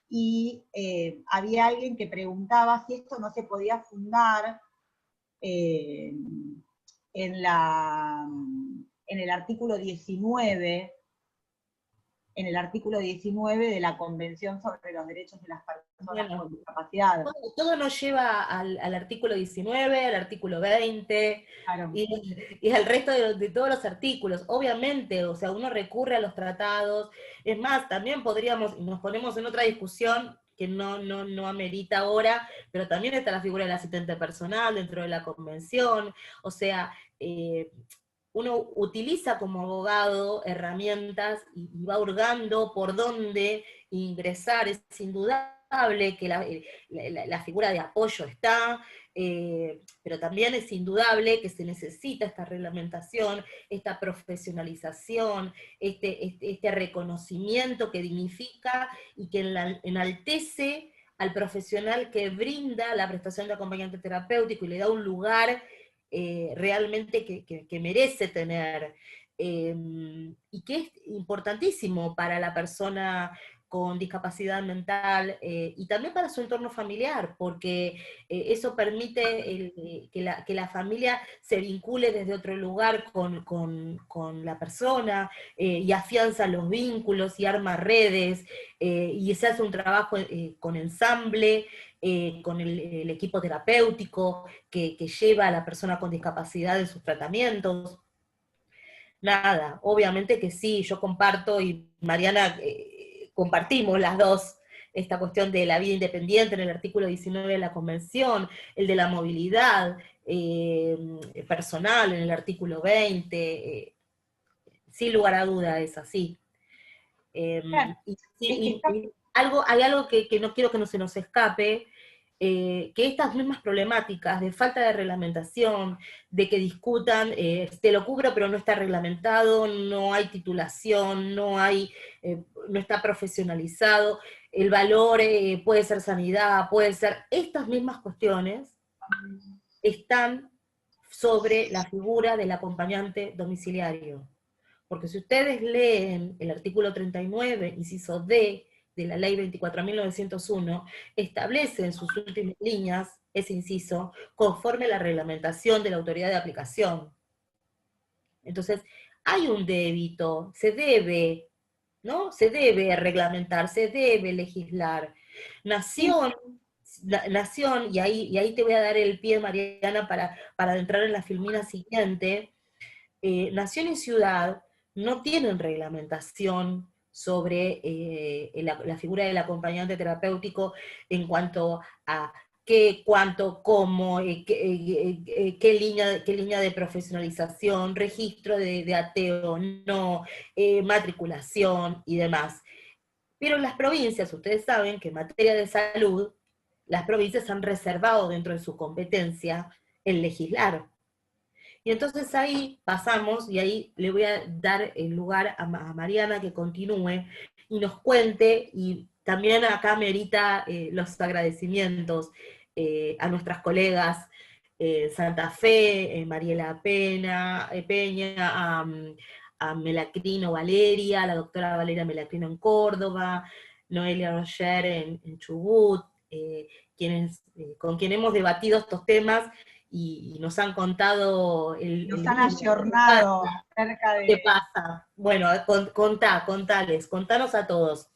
Y había alguien que preguntaba si esto no se podía fundar en el artículo 19, de la Convención sobre los Derechos de las Personas con Discapacidad. Todo nos lleva al artículo 19, al artículo 20, claro, y al resto de todos los artículos. Obviamente, o sea, uno recurre a los tratados. Es más, también podríamos, nos ponemos en otra discusión que no amerita ahora, pero también está la figura del asistente personal dentro de la Convención. O sea, uno utiliza como abogado herramientas y va hurgando por dónde ingresar. Es indudable que la figura de apoyo está, pero también es indudable que se necesita esta reglamentación, esta profesionalización, este reconocimiento que dignifica y que enaltece al profesional que brinda la prestación de acompañante terapéutico y le da un lugar realmente que merece tener, y que es importantísimo para la persona con discapacidad mental, y también para su entorno familiar, porque eso permite que la familia se vincule desde otro lugar con la persona, y afianza los vínculos y arma redes, y se hace un trabajo con ensamble, con el equipo terapéutico que lleva a la persona con discapacidad en sus tratamientos. Nada, obviamente que sí, yo comparto, y Mariana, compartimos las dos, esta cuestión de la vida independiente en el artículo 19 de la Convención, el de la movilidad personal en el artículo 20, sin lugar a duda es así. Hay algo que no quiero que no se nos escape, que estas mismas problemáticas de falta de reglamentación, de que discutan, te lo cubro pero no está reglamentado, no hay titulación, no está profesionalizado, el valor puede ser sanidad, puede ser, estas mismas cuestiones están sobre la figura del acompañante domiciliario. Porque si ustedes leen el artículo 39, inciso D, de la ley 24.901, establece en sus últimas líneas ese inciso conforme a la reglamentación de la autoridad de aplicación. Entonces, hay un débito, se debe ¿no? Se debe reglamentar, se debe legislar. Sí, Nación, nación, y ahí te voy a dar el pie, Mariana, para entrar en la filmina siguiente. Nación y ciudad no tienen reglamentación sobre la figura del acompañante terapéutico en cuanto a qué, cuánto, cómo, qué línea de profesionalización, registro de ateo, no, matriculación y demás. Pero en las provincias, ustedes saben que en materia de salud, las provincias han reservado dentro de su competencia el legislar. Y entonces ahí pasamos, y ahí le voy a dar el lugar a Mariana que continúe y nos cuente, y también acá merita los agradecimientos a nuestras colegas Santa Fe, Mariela Peña, a Melacrino Valeria, la doctora Valeria Melacrino en Córdoba, Noelia Roger en Chubut, con quien hemos debatido estos temas y nos han contado nos el han vínculo, qué pasa, ayornado acerca qué de, pasa. Bueno, contanos a todos.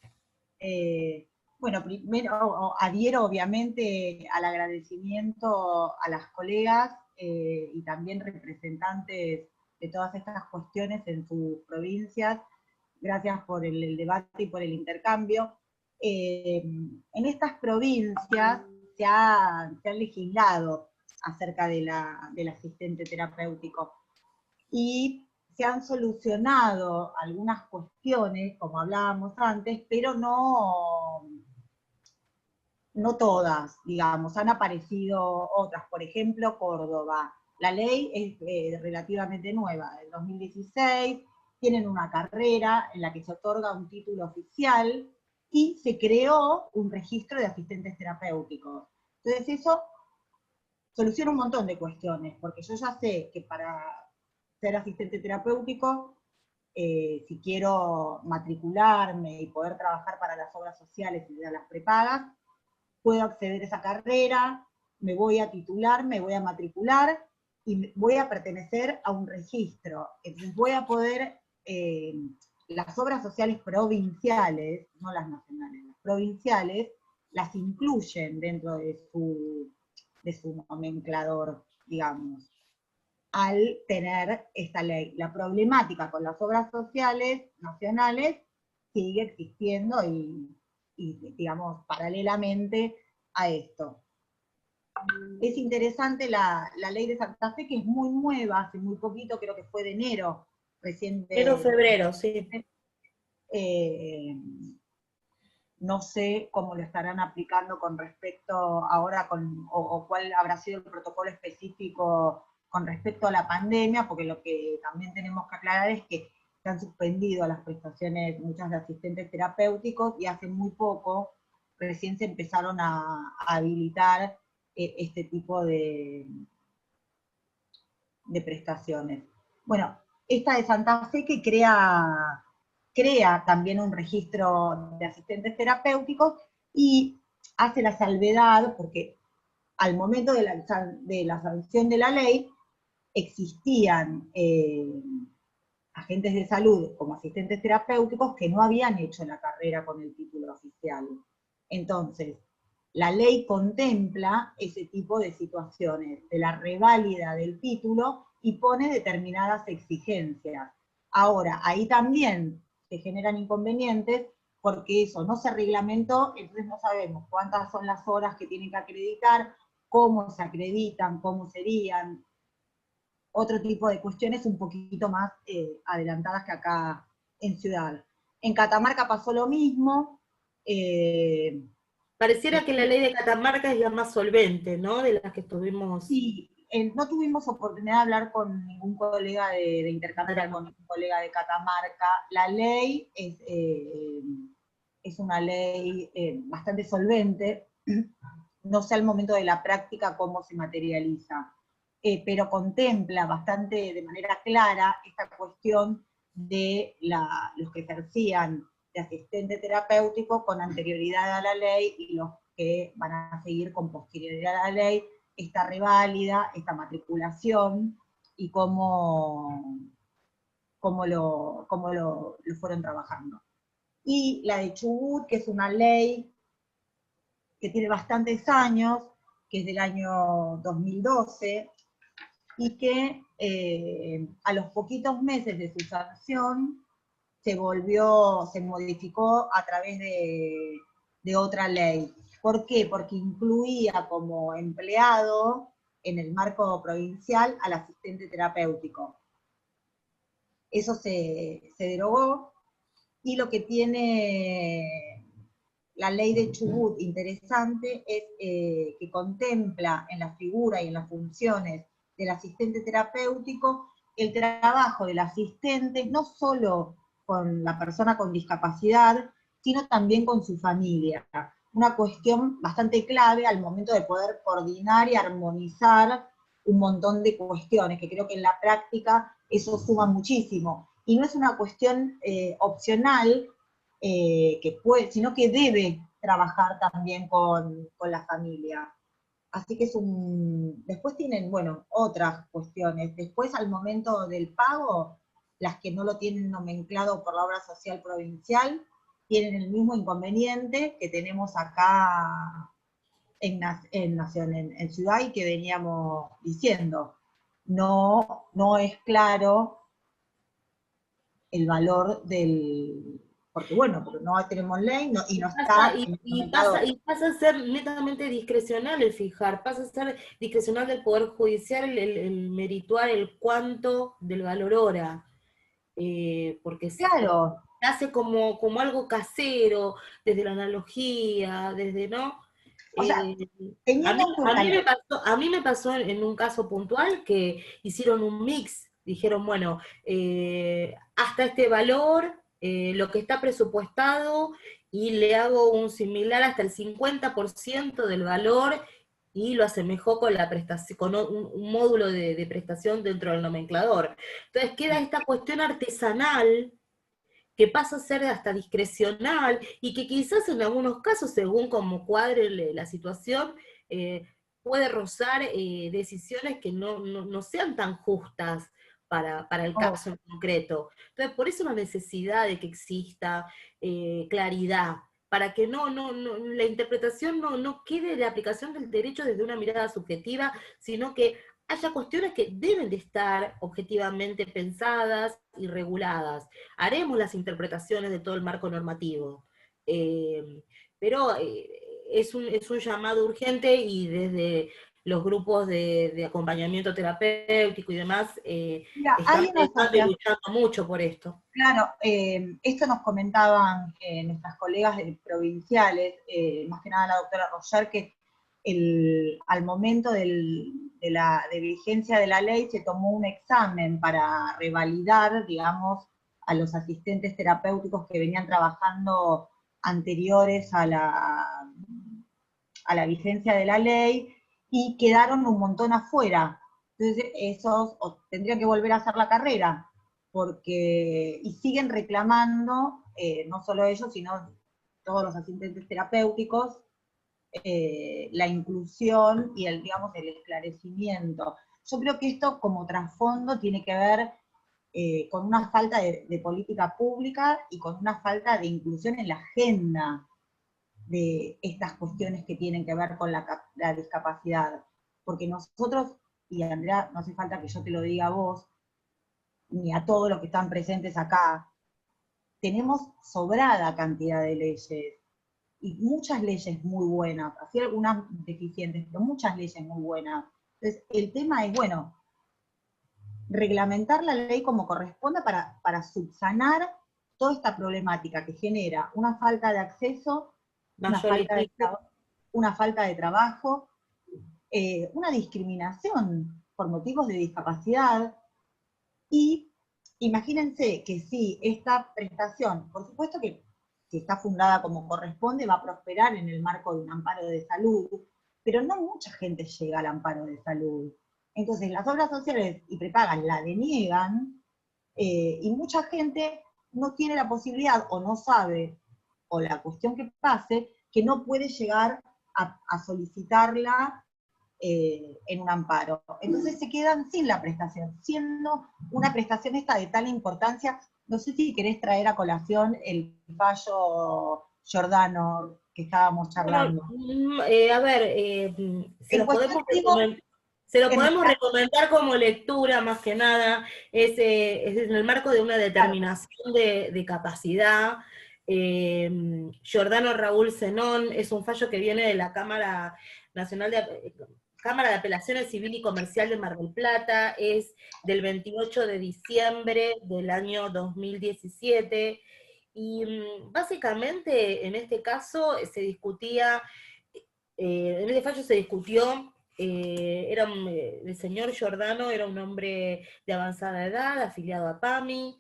bueno, primero adhiero obviamente al agradecimiento a las colegas y también representantes de todas estas cuestiones en sus provincias. Gracias por el debate y por el intercambio. En estas provincias se ha legislado acerca del asistente terapéutico y se han solucionado algunas cuestiones, como hablábamos antes, pero no todas, digamos, han aparecido otras. Por ejemplo, Córdoba. La ley es relativamente nueva, del 2016, tienen una carrera en la que se otorga un título oficial y se creó un registro de asistentes terapéuticos. Entonces eso soluciona un montón de cuestiones, porque yo ya sé que para ser asistente terapéutico, si quiero matricularme y poder trabajar para las obras sociales y de las prepagas, puedo acceder a esa carrera, me voy a titular, me voy a matricular y voy a pertenecer a un registro. Entonces voy a poder, las obras sociales provinciales, no las nacionales, las provinciales, las incluyen dentro de su nomenclador, digamos, al tener esta ley. La problemática con las obras sociales nacionales sigue existiendo y digamos, paralelamente a esto. Es interesante la ley de Santa Fe, que es muy nueva, hace muy poquito, creo que fue de enero, recién Enero, febrero, sí. eh, no sé cómo lo estarán aplicando con respecto ahora, o cuál habrá sido el protocolo específico con respecto a la pandemia, porque lo que también tenemos que aclarar es que se han suspendido las prestaciones, muchas de asistentes terapéuticos, y hace muy poco recién se empezaron a habilitar este tipo de prestaciones. Bueno, esta de Santa Fe que crea también un registro de asistentes terapéuticos y hace la salvedad, porque al momento de la sanción de la ley existían agentes de salud como asistentes terapéuticos que no habían hecho la carrera con el título oficial. Entonces, la ley contempla ese tipo de situaciones, de la reválida del título y pone determinadas exigencias. Ahora, ahí también se generan inconvenientes porque eso no se reglamentó, entonces no sabemos cuántas son las horas que tienen que acreditar, cómo se acreditan, cómo serían, otro tipo de cuestiones un poquito más adelantadas que acá en Ciudad. En Catamarca pasó lo mismo. Pareciera que la ley de Catamarca es la más solvente, ¿no? De las que estuvimos. Sí, no tuvimos oportunidad de hablar con ningún colega de intercambiar con ningún colega de Catamarca. La ley es una ley bastante solvente. No sé al momento de la práctica cómo se materializa, pero contempla bastante de manera clara esta cuestión de los que ejercían de asistente terapéutico con anterioridad a la ley y los que van a seguir con posterioridad a la ley, esta reválida, esta matriculación y cómo lo fueron trabajando. y la de Chubut, que es una ley que tiene bastantes años, que es del año 2012, y que a los poquitos meses de su sanción se modificó a través de otra ley. ¿Por qué? Porque incluía como empleado en el marco provincial al asistente terapéutico. Eso se derogó, y lo que tiene la ley de Chubut interesante es que contempla en la figura y en las funciones del asistente terapéutico el trabajo del asistente no solo con la persona con discapacidad, sino también con su familia. Una cuestión bastante clave al momento de poder coordinar y armonizar un montón de cuestiones, que creo que en la práctica eso suma muchísimo. Y no es una cuestión opcional, sino que debe trabajar también con la familia. Así que después tienen, bueno, otras cuestiones. Después, al momento del pago, las que no lo tienen nomenclado por la obra social provincial, tienen el mismo inconveniente que tenemos acá en Ciudad, y que veníamos diciendo. No es claro el valor porque bueno, porque no tenemos ley y no está en el Y pasa a ser netamente discrecional el fijar, pasa a ser discrecional del Poder Judicial el merituar el cuánto del valor hora, porque se Claro. hace como algo casero, desde la analogía, desde, ¿no? O sea, A teniendo mí, en cuenta a mí me pasó en un caso puntual que hicieron un mix, dijeron, bueno, hasta este valor, lo que está presupuestado, y le hago un similar hasta el 50% del valor, y lo asemejó con la prestación, con un módulo de prestación dentro del nomenclador. Entonces queda esta cuestión artesanal que pasa a ser hasta discrecional, y que quizás en algunos casos, según como cuadre la situación, puede rozar decisiones que no sean tan justas para el caso en concreto. Entonces, por eso la necesidad de que exista claridad, para que la interpretación no quede de aplicación del derecho desde una mirada subjetiva, sino que haya cuestiones que deben de estar objetivamente pensadas y reguladas. Haremos las interpretaciones de todo el marco normativo, pero es un llamado urgente, y desde los grupos de acompañamiento terapéutico y demás, mira, están hay una pensando y asociación, luchando mucho por esto. claro, esto nos comentaban nuestras colegas provinciales, más que nada la doctora Roger, que al momento de vigencia de la ley se tomó un examen para revalidar, digamos, a los asistentes terapéuticos que venían trabajando anteriores a la vigencia de la ley, y quedaron un montón afuera. Entonces esos tendrían que volver a hacer la carrera, y siguen reclamando, no solo ellos, sino todos los asistentes terapéuticos, la inclusión y digamos, el esclarecimiento. Yo creo que esto como trasfondo tiene que ver con una falta de política pública y con una falta de inclusión en la agenda de estas cuestiones que tienen que ver con la discapacidad. Porque nosotros, y Andrea, no hace falta que yo te lo diga a vos, ni a todos los que están presentes acá, tenemos sobrada cantidad de leyes, y muchas leyes muy buenas, así algunas deficientes, pero muchas leyes muy buenas. Entonces, el tema es, bueno, reglamentar la ley como corresponda para subsanar toda esta problemática que genera una falta de acceso, una Mayor falta de, litigio. una falta de trabajo, una discriminación por motivos de discapacidad. Y imagínense que si esta prestación, por supuesto que si está fundada como corresponde, va a prosperar en el marco de un amparo de salud, pero no mucha gente llega al amparo de salud. Entonces las obras sociales y prepagas la deniegan, y mucha gente no tiene la posibilidad o no sabe, o la cuestión que pase, que no puede llegar a solicitarla en un amparo. Entonces se quedan sin la prestación, siendo una prestación esta de tal importancia No sé si querés traer a colación el fallo Giordano que estábamos Bueno, charlando. a ver, En cuestión, digo, se lo en el podemos recomendar como lectura más que nada, es en el marco de una caso, determinación de capacidad. Giordano Raúl Zenón es un fallo que viene de la Cámara Nacional Cámara de Apelaciones Civil y Comercial de Mar del Plata, es del 28 de diciembre del año 2017. Y básicamente en este caso se discutía, en este fallo se discutió, el señor Giordano era un hombre de avanzada edad, afiliado a PAMI,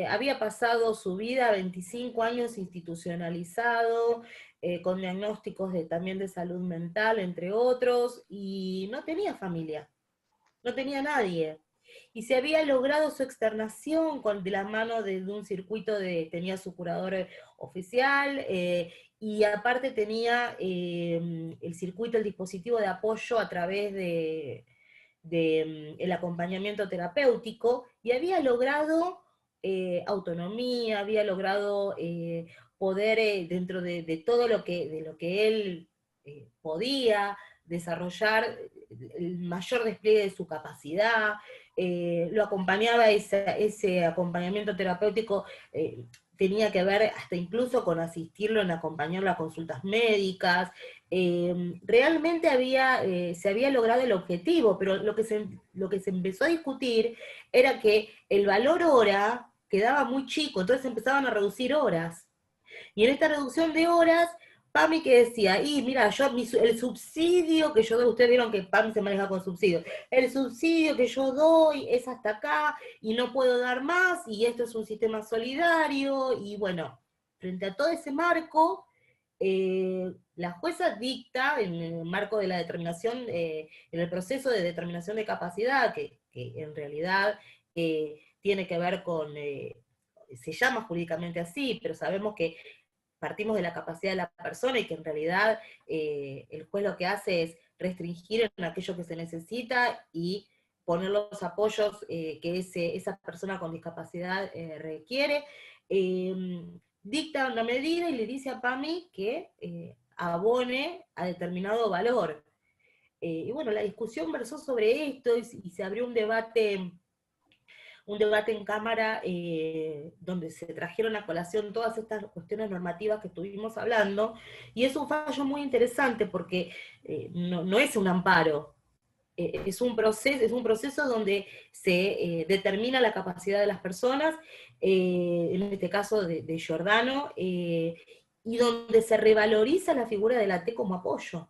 había pasado su vida 25 años institucionalizado, con diagnósticos también de salud mental, entre otros, y no tenía familia, no tenía nadie. Y se había logrado su externación de la mano de un circuito tenía su curador oficial, y aparte tenía el circuito, el dispositivo de apoyo a través de el acompañamiento terapéutico, y había logrado autonomía, había logrado poder, dentro de todo de lo que él podía desarrollar el mayor despliegue de su capacidad, lo acompañaba ese acompañamiento terapéutico, tenía que ver hasta incluso con asistirlo en acompañarlo a consultas médicas. Realmente se había logrado el objetivo, pero lo que se empezó a discutir era que el valor hora quedaba muy chico, entonces empezaban a reducir horas. Y en esta reducción de horas, PAMI que decía, y mira, el subsidio que yo doy, ustedes vieron que PAMI se maneja con subsidios, el subsidio que yo doy es hasta acá y no puedo dar más, y esto es un sistema solidario, y bueno, frente a todo ese marco, la jueza dicta en el marco de la determinación, en el proceso de determinación de capacidad, que en realidad tiene que ver con, se llama jurídicamente así, pero sabemos que partimos de la capacidad de la persona y que en realidad el juez lo que hace es restringir en aquello que se necesita y poner los apoyos que esa persona con discapacidad requiere. Dicta una medida y le dice a PAMI que abone a determinado valor. Y bueno, la discusión versó sobre esto y se abrió un debate en Cámara donde se trajeron a colación todas estas cuestiones normativas que estuvimos hablando, y es un fallo muy interesante porque no es un amparo, es un proceso donde se determina la capacidad de las personas, en este caso de Giordano, y donde se revaloriza la figura de la T como apoyo.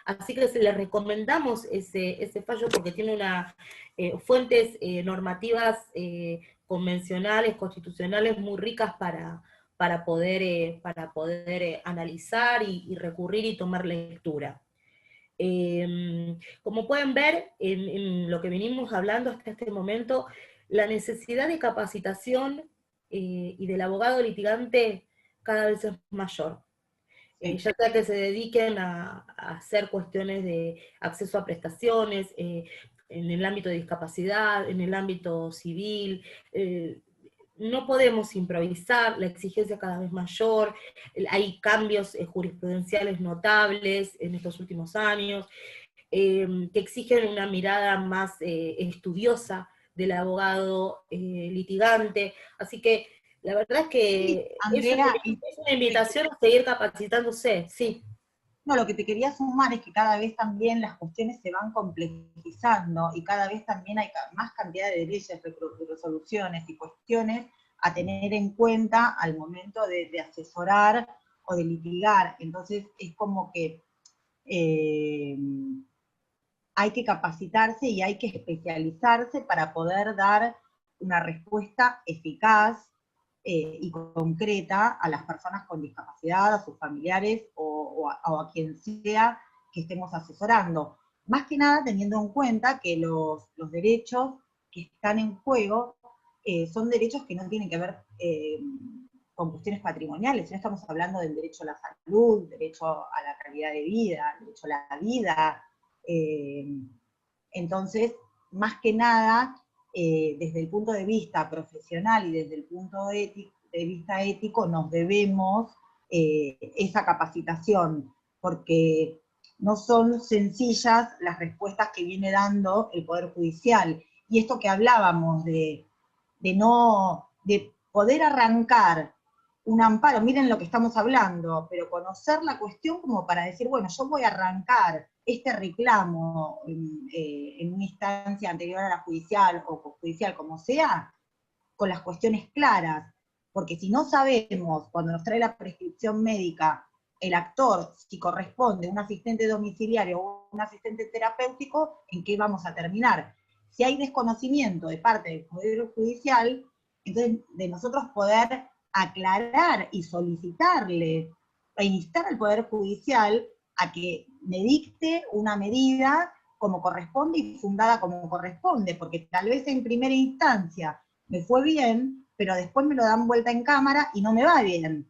Así que les recomendamos ese fallo porque tiene fuentes normativas convencionales, constitucionales muy ricas para poder analizar y recurrir y tomar lectura. Como pueden ver, en lo que venimos hablando hasta este momento, la necesidad de capacitación y del abogado litigante cada vez es mayor. sí. Ya sea que se dediquen a hacer cuestiones de acceso a prestaciones, en el ámbito de discapacidad, en el ámbito civil. No podemos improvisar, la exigencia cada vez mayor, hay cambios jurisprudenciales notables en estos últimos años, que exigen una mirada más estudiosa del abogado litigante, así que la verdad es Sí, que Andrea, es una invitación a seguir capacitándose, sí. no, lo que te quería sumar es que cada vez también las cuestiones se van complejizando y cada vez también hay más cantidad de leyes, resoluciones y cuestiones a tener en cuenta al momento de asesorar o de litigar. Entonces es como que eh, hay que capacitarse y hay que especializarse para poder dar una respuesta eficaz y concreta a las personas con discapacidad, a sus familiares o a quien sea que estemos asesorando. Más que nada teniendo en cuenta que los derechos que están en juego son derechos que no tienen que ver con cuestiones patrimoniales, no estamos hablando del derecho a la salud, derecho a la calidad de vida, derecho a la vida. Eh, entonces, más que nada, desde el punto de vista profesional y desde el punto de vista ético nos debemos esa capacitación, porque no son sencillas las respuestas que viene dando el Poder Judicial. Y esto que hablábamos de poder arrancar un amparo, miren lo que estamos hablando, pero conocer la cuestión como para decir, bueno, yo voy a arrancar este reclamo en una instancia anterior a la judicial o judicial, como sea, con las cuestiones claras, porque si no sabemos, cuando nos trae la prescripción médica, el actor, si corresponde un asistente domiciliario o un asistente terapéutico, ¿en qué vamos a terminar? Si hay desconocimiento de parte del Poder Judicial, entonces de nosotros poder aclarar y solicitarle, e instar al Poder Judicial a que me dicte una medida como corresponde y fundada como corresponde, porque tal vez en primera instancia me fue bien, pero después me lo dan vuelta en cámara y no me va bien.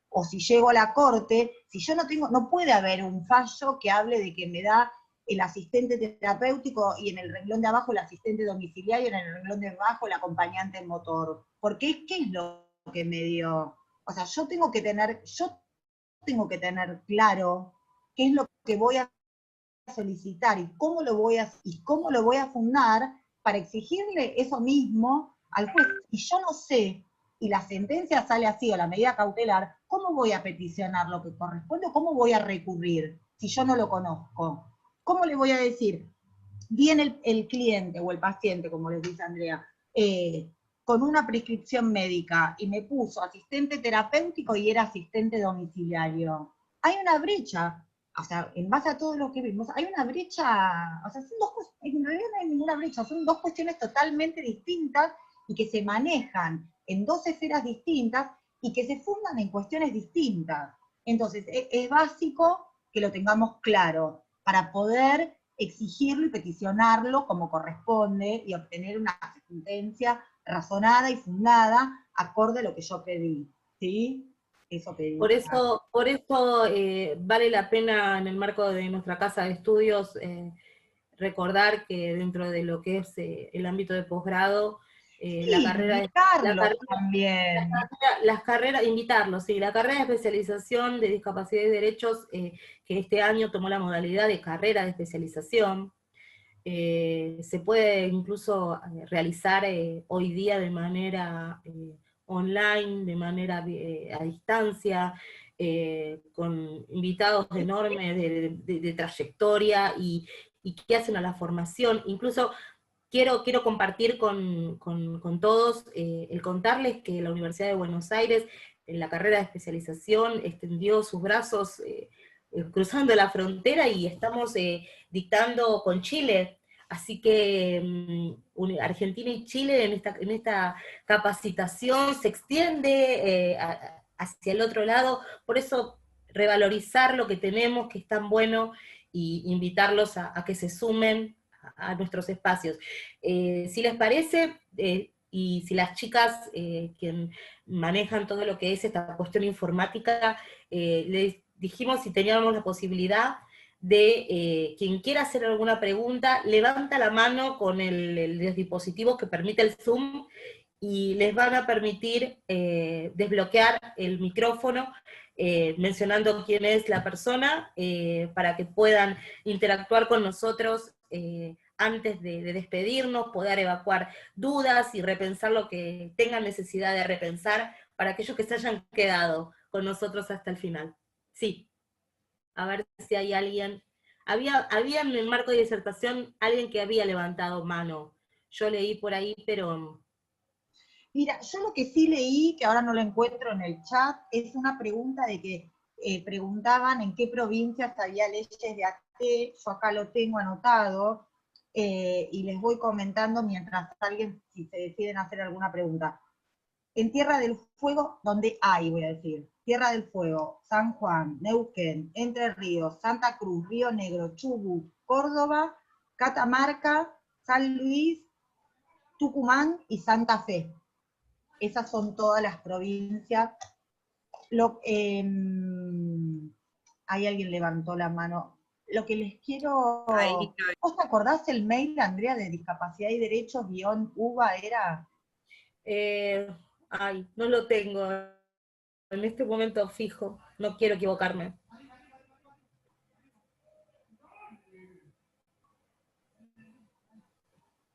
O si llego a la corte, si yo no puede haber un fallo que hable de que me da el asistente terapéutico y en el renglón de abajo el asistente domiciliario y en el renglón de abajo el acompañante en motor. Porque ¿qué es lo que me dio? O sea, yo tengo que tener claro qué es lo que voy a solicitar y cómo lo voy a fundar para exigirle eso mismo al juez. Y yo no sé, y la sentencia sale así, o la medida cautelar, ¿cómo voy a peticionar lo que corresponde o cómo voy a recurrir si yo no lo conozco? ¿Cómo le voy a decir? Viene el cliente o el paciente, como les dice Andrea, con una prescripción médica y me puso asistente terapéutico y era asistente domiciliario. Hay una brecha, o sea, en base a todo lo que vimos, hay una brecha, o sea, son dos cosas, en realidad no hay ninguna brecha, son dos cuestiones totalmente distintas y que se manejan en dos esferas distintas y que se fundan en cuestiones distintas. Entonces, es básico que lo tengamos claro para poder exigirlo y peticionarlo como corresponde y obtener una sentencia razonada y fundada acorde a lo que yo pedí, ¿sí? Eso pedí. Por eso vale la pena en el marco de nuestra casa de estudios recordar que dentro de lo que es el ámbito de posgrado, la Sí, carrera invitarlos también. las carreras, invitarlos, sí, la carrera de especialización de discapacidad y derechos, que este año tomó la modalidad de carrera de especialización, se puede incluso realizar hoy día de manera online, de manera a distancia, con invitados enormes de trayectoria y que hacen a la formación. Incluso quiero compartir con todos el contarles que la Universidad de Buenos Aires, en la carrera de especialización, extendió sus brazos cruzando la frontera y estamos dictando con Chile. Así que Argentina y Chile en esta capacitación se extiende hacia el otro lado. Por eso revalorizar lo que tenemos, que es tan bueno, y invitarlos a que se sumen a nuestros espacios. Si les parece, y si las chicas que manejan todo lo que es esta cuestión informática, les dijimos si teníamos la posibilidad de quien quiera hacer alguna pregunta, levanta la mano con el dispositivo que permite el Zoom, y les van a permitir desbloquear el micrófono mencionando quién es la persona para que puedan interactuar con nosotros antes de despedirnos, poder evacuar dudas y repensar lo que tengan necesidad de repensar para aquellos que se hayan quedado con nosotros hasta el final. Sí, a ver si hay alguien. Había en el marco de disertación alguien que había levantado mano. Yo leí por ahí, pero... Mira, yo lo que sí leí, que ahora no lo encuentro en el chat, es una pregunta de que preguntaban en qué provincias había leyes de AT, yo acá lo tengo anotado, y les voy comentando mientras alguien, si se deciden hacer alguna pregunta. En Tierra del Fuego, donde hay, voy a decir, Tierra del Fuego, San Juan, Neuquén, Entre Ríos, Santa Cruz, Río Negro, Chubut, Córdoba, Catamarca, San Luis, Tucumán y Santa Fe. Esas son todas las provincias. Ahí alguien levantó la mano. lo que les quiero... Ahí, ¿Vos te acordás el mail, Andrea, de Discapacidad y Derechos _UBA era? Ay, no lo tengo en este momento fijo, no quiero equivocarme.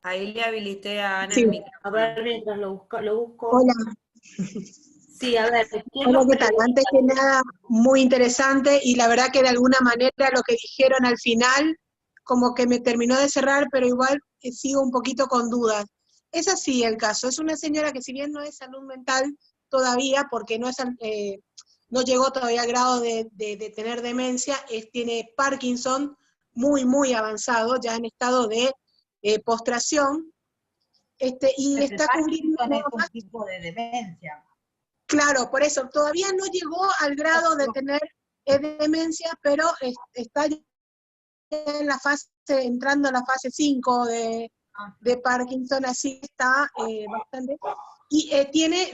ahí le habilité a Ana Sí. el micrófono. A ver, mientras lo busco. Hola. Sí, a ver. Hola, ¿qué tal? Antes que nada, muy interesante, y la verdad que de alguna manera lo que dijeron al final, como que me terminó de cerrar, pero igual sigo un poquito con dudas. Es así el caso, es una señora que si bien no es salud mental todavía, porque no llegó todavía al grado de tener demencia, tiene Parkinson muy, muy avanzado, ya en estado de postración, y El está cubriendo Parkinson nada es más. un tipo de demencia. Claro, por eso, todavía no llegó al grado de tener demencia, pero está ya en la fase, entrando a la fase 5 de Parkinson, así está bastante. Y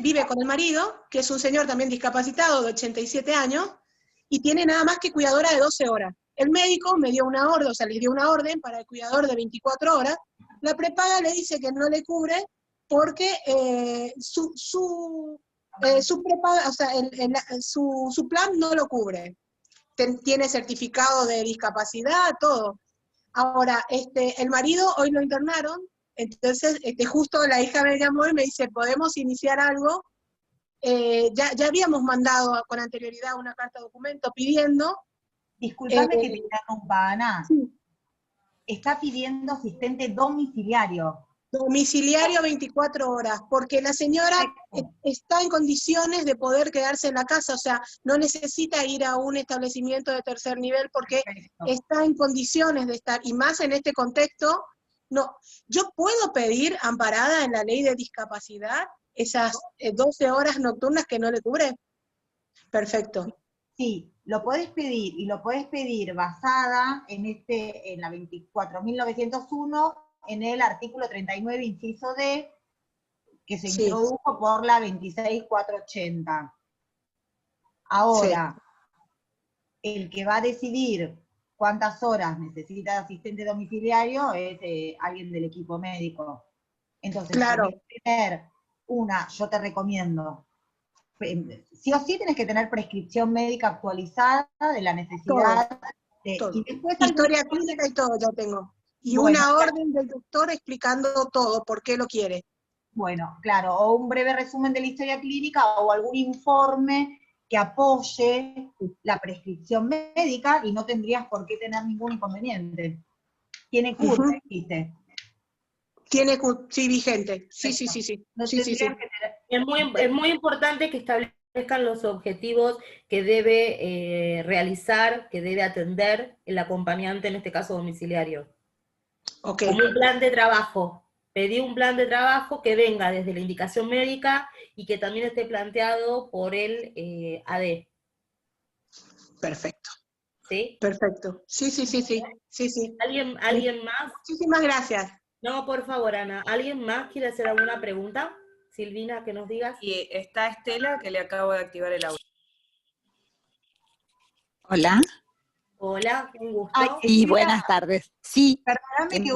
vive con el marido, que es un señor también discapacitado de 87 años, y tiene nada más que cuidadora de 12 horas. El médico me dio una orden, o sea, les dio una orden para el cuidador de 24 horas. La prepaga le dice que no le cubre porque su prepaga, o sea, su plan no lo cubre. Tiene certificado de discapacidad, todo. Ahora, el marido hoy lo internaron, entonces justo la hija me llamó y me dice, ¿podemos iniciar algo? Ya habíamos mandado con anterioridad una carta de documento pidiendo. Disculpame que te interrumpa, Ana. Sí. Está pidiendo asistente domiciliario. Domiciliario 24 horas, porque la señora está en condiciones de poder quedarse en la casa, o sea, no necesita ir a un establecimiento de tercer nivel porque está en condiciones de estar, y más en este contexto. No, yo puedo pedir, amparada en la ley de discapacidad, esas 12 horas nocturnas que no le cubre. Perfecto. Sí, lo podés pedir, y lo podés pedir basada en la 24.901, en el artículo 39, inciso D, que se introdujo por la 26.480. Ahora, el que va a decidir cuántas horas necesita de asistente domiciliario es alguien del equipo médico. Entonces, claro, yo te recomiendo, sí o sí tenés que tener prescripción médica actualizada de la necesidad todo. Y después historia clínica y todo ya tengo. Y una orden del doctor explicando todo, por qué lo quiere. Bueno, claro, o un breve resumen de la historia clínica o algún informe que apoye la prescripción médica y no tendrías por qué tener ningún inconveniente. Tiene CUR, ¿viste? Tiene CUR, sí, vigente. Sí. No sí. Es muy importante que establezcan los objetivos que debe realizar, que debe atender el acompañante, en este caso domiciliario. Okay. Como un plan de trabajo. Pedí un plan de trabajo que venga desde la indicación médica y que también esté planteado por el AD. Perfecto. ¿Sí? Perfecto. Sí. ¿Alguien más? Muchísimas gracias. No, por favor, Ana. ¿Alguien más quiere hacer alguna pregunta? Silvina, que nos digas. Y está Estela, que le acabo de activar el audio. Hola. Hola, un gusto. Ay, Sí, buenas tardes. Sí. Perdóname que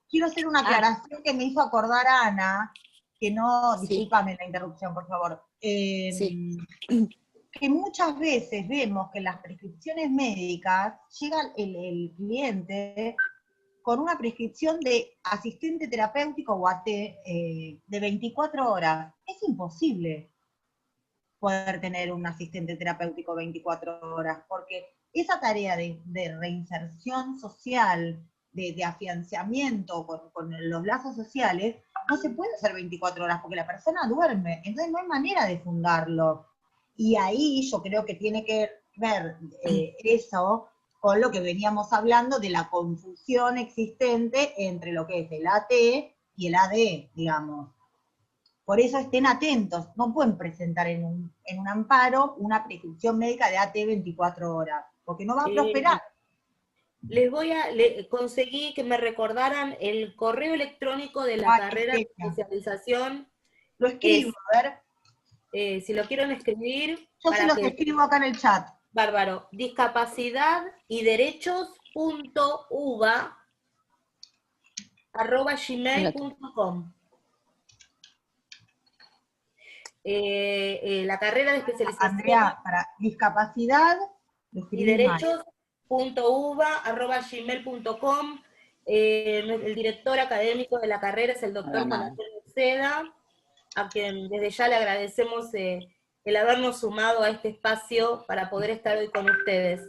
quiero hacer una aclaración que me hizo acordar a Ana, que no, discúlpame la interrupción, por favor. Sí. Que muchas veces vemos que en las prescripciones médicas llega el cliente con una prescripción de asistente terapéutico o AT de 24 horas. Es imposible poder tener un asistente terapéutico 24 horas, porque esa tarea de reinserción social, de afianzamiento con los lazos sociales, no se puede hacer 24 horas, porque la persona duerme, entonces no hay manera de fundarlo. Y ahí yo creo que tiene que ver eso con lo que veníamos hablando de la confusión existente entre lo que es el AT y el AD, digamos. Por eso estén atentos, no pueden presentar en un amparo una prescripción médica de AT 24 horas, porque no va a prosperar. Conseguí que me recordaran el correo electrónico de la carrera de especialización. Lo escribo, a ver. Si lo quieren escribir. Yo se los escribo acá en el chat. Bárbaro. Discapacidad y derechos.uva@gmail.com. La carrera de especialización Andrea, para discapacidad, lo y escribí mal. derechos.uva@gmail.com. El director académico de la carrera es el doctor Juan Antonio Seda, a quien desde ya le agradecemos el habernos sumado a este espacio para poder estar hoy con ustedes.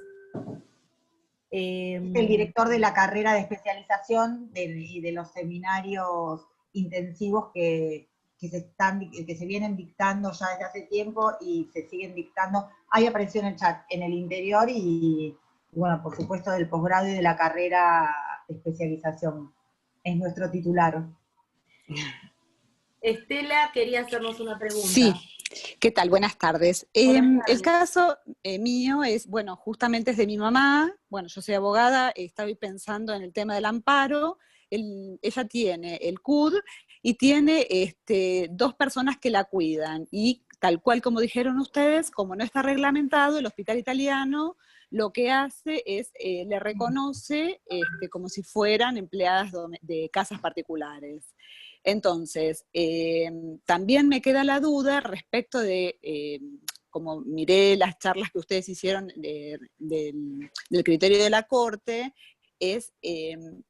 Es el director de la carrera de especialización y de los seminarios intensivos que se vienen dictando ya desde hace tiempo y se siguen dictando. Ahí apareció en el chat, en el interior y bueno, por supuesto del posgrado y de la carrera de especialización. Es nuestro titular. Estela quería hacernos una pregunta. Sí, ¿qué tal? Buenas tardes. Buenas tardes. El caso mío es, bueno, justamente es de mi mamá. Bueno, yo soy abogada, estoy pensando en el tema del amparo. Ella tiene el CUD y tiene 2 personas que la cuidan. Y tal cual como dijeron ustedes, como no está reglamentado, el hospital italiano lo que hace es, le reconoce como si fueran empleadas de casas particulares. Entonces, también me queda la duda respecto de, como miré las charlas que ustedes hicieron del criterio de la Corte, es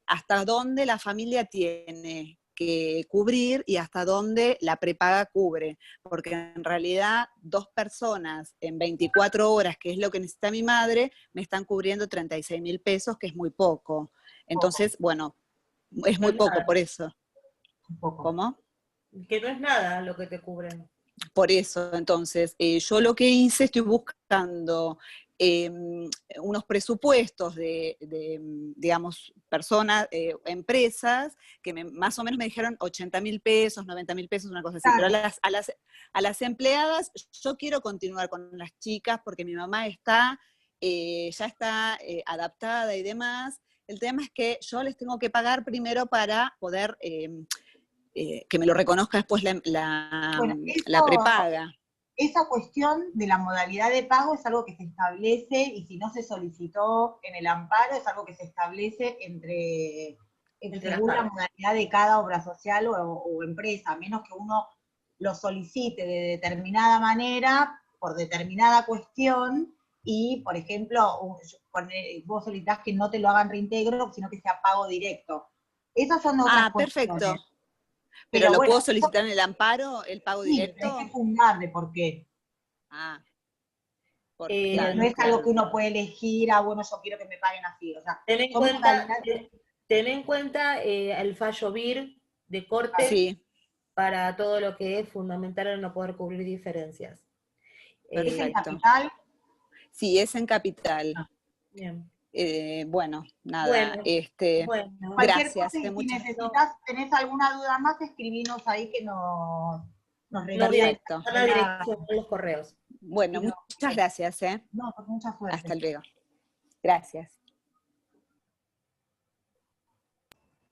hasta dónde la familia tiene que cubrir y hasta dónde la prepaga cubre, porque en realidad 2 personas en 24 horas, que es lo que necesita mi madre, me están cubriendo 36.000 pesos, que es muy poco. Entonces, bueno, es muy poco, por eso. Un poco. ¿Cómo? Que no es nada lo que te cubren. Por eso, entonces, yo lo que hice, estoy buscando unos presupuestos de digamos, personas, empresas, que más o menos me dijeron 80.000 pesos, 90.000 pesos, una cosa así, Claro. pero a las empleadas, yo quiero continuar con las chicas, porque mi mamá ya está adaptada y demás. El tema es que yo les tengo que pagar primero para poder que me lo reconozca después Bueno, la prepaga. Esa cuestión de la modalidad de pago es algo que se establece, y si no se solicitó en el amparo, es algo que se establece según la modalidad de cada obra social o empresa, a menos que uno lo solicite de determinada manera, por determinada cuestión, y, por ejemplo, vos solicitás que no te lo hagan reintegro, sino que sea pago directo. Esas son otras cuestiones. Perfecto. ¿Pero lo bueno, puedo solicitar en el amparo, el pago sí, directo? hay que fundar de por qué. Claro, no es claro. algo que uno puede elegir, bueno, yo quiero que me paguen así. O sea, ten en cuenta el fallo BIR de Corte Sí, para todo lo que es fundamental en no poder cubrir diferencias. ¿Es en perfecto. capital? Sí, es en capital. Bien. Bueno, nada, Bueno. Cualquier gracias. cosa, si necesitas, tenés alguna duda más, escribinos ahí que nos No, reenvían a la dirección de los correos. Bueno, muchas gracias. No, pues mucha suerte. Hasta luego. Gracias.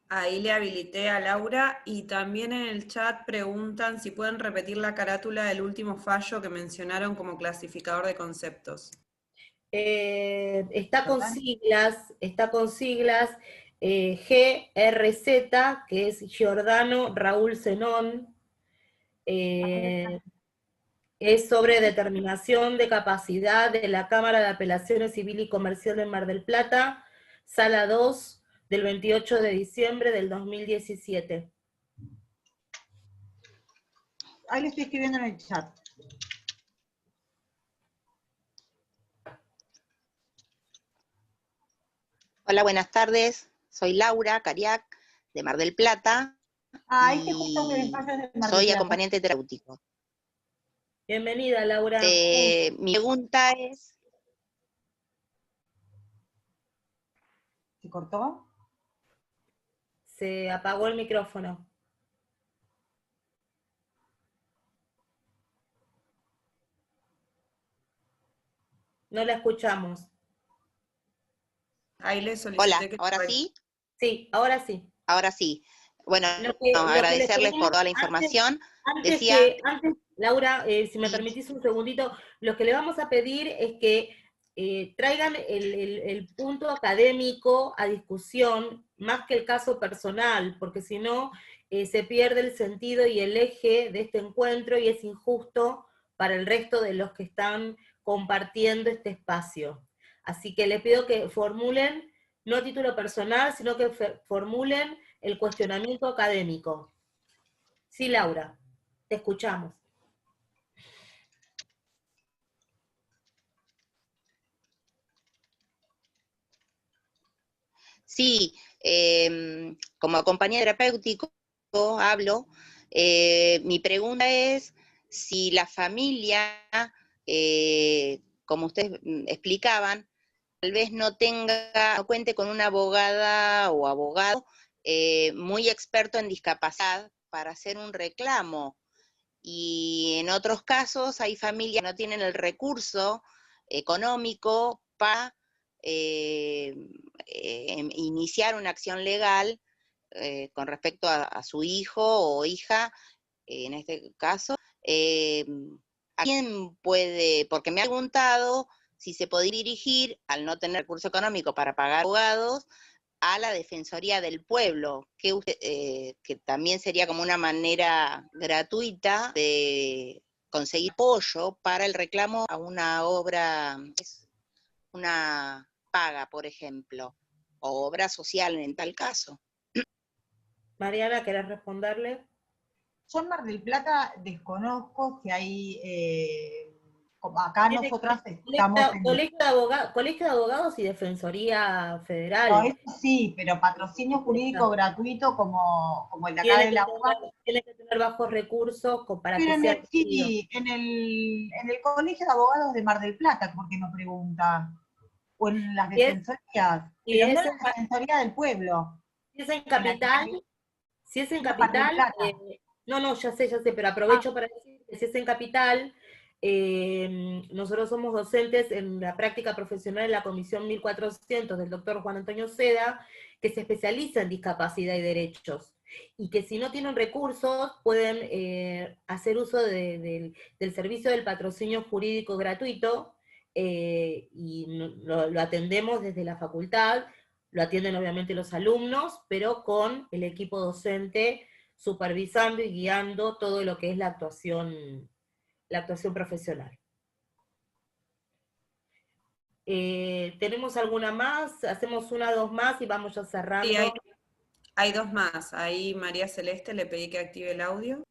Ahí le habilité a Laura, y también en el chat preguntan si pueden repetir la carátula del último fallo que mencionaron como clasificador de conceptos. Está con siglas GRZ, que es Giordano Raúl Zenón, es sobre determinación de capacidad de la Cámara de Apelaciones Civil y Comercial de Mar del Plata, Sala 2, del 28 de diciembre del 2017. Ahí le estoy escribiendo en el chat. Hola, buenas tardes. Soy Laura Cariac, de Mar del Plata. Este justo que el fallo es de Mar del soy Plata. acompañante terapéutico. Bienvenida, Laura. Mi pregunta es... ¿Se cortó? Se apagó el micrófono. No la escuchamos. Ahí le solicité. Hola, que ¿ahora sí? Sí, ahora sí. Ahora sí. Bueno, Lo que agradecerles por toda la información. Decía... Laura, si me permitís un segundito, lo que le vamos a pedir es que traigan el punto académico a discusión más que el caso personal, porque si no se pierde el sentido y el eje de este encuentro y es injusto para el resto de los que están compartiendo este espacio. Así que les pido que formulen, no a título personal, sino que formulen el cuestionamiento académico. Sí, Laura, te escuchamos. Sí, como compañero terapéutico hablo. Mi pregunta es si la familia, como ustedes explicaban, tal vez no cuente con una abogada o abogado muy experto en discapacidad para hacer un reclamo. Y en otros casos hay familias que no tienen el recurso económico para iniciar una acción legal con respecto a su hijo o hija, en este caso. ¿A quién puede? Porque me ha preguntado si se podría dirigir, al no tener recurso económico para pagar abogados, a la Defensoría del Pueblo, que también sería como una manera gratuita de conseguir apoyo para el reclamo a una obra, una paga, por ejemplo, o obra social en tal caso. Mariana, ¿querés responderle? Yo en Mar del Plata desconozco si hay, como acá nosotras estamos en... Colegio de Abogados y Defensoría Federal. No, eso sí, pero patrocinio jurídico gratuito como el de acá de la UBA. Tiene que tener bajos recursos para Pero que sea sí, en el Colegio de Abogados de Mar del Plata, ¿por qué no pregunta? O en las defensorías, pero no en la Defensoría del Pueblo. Si es en Capital, no, ya sé, pero aprovecho para decir que si es en Capital, nosotros somos docentes en la práctica profesional en la Comisión 1400 del doctor Juan Antonio Seda, que se especializa en discapacidad y derechos, y que si no tienen recursos pueden hacer uso del servicio del patrocinio jurídico gratuito, y lo atendemos desde la facultad. Lo atienden obviamente los alumnos, pero con el equipo docente supervisando y guiando todo lo que es la actuación profesional. ¿Tenemos alguna más? Hacemos una, dos más y vamos ya cerrando. Sí, hay dos más. Ahí María Celeste le pedí que active el audio.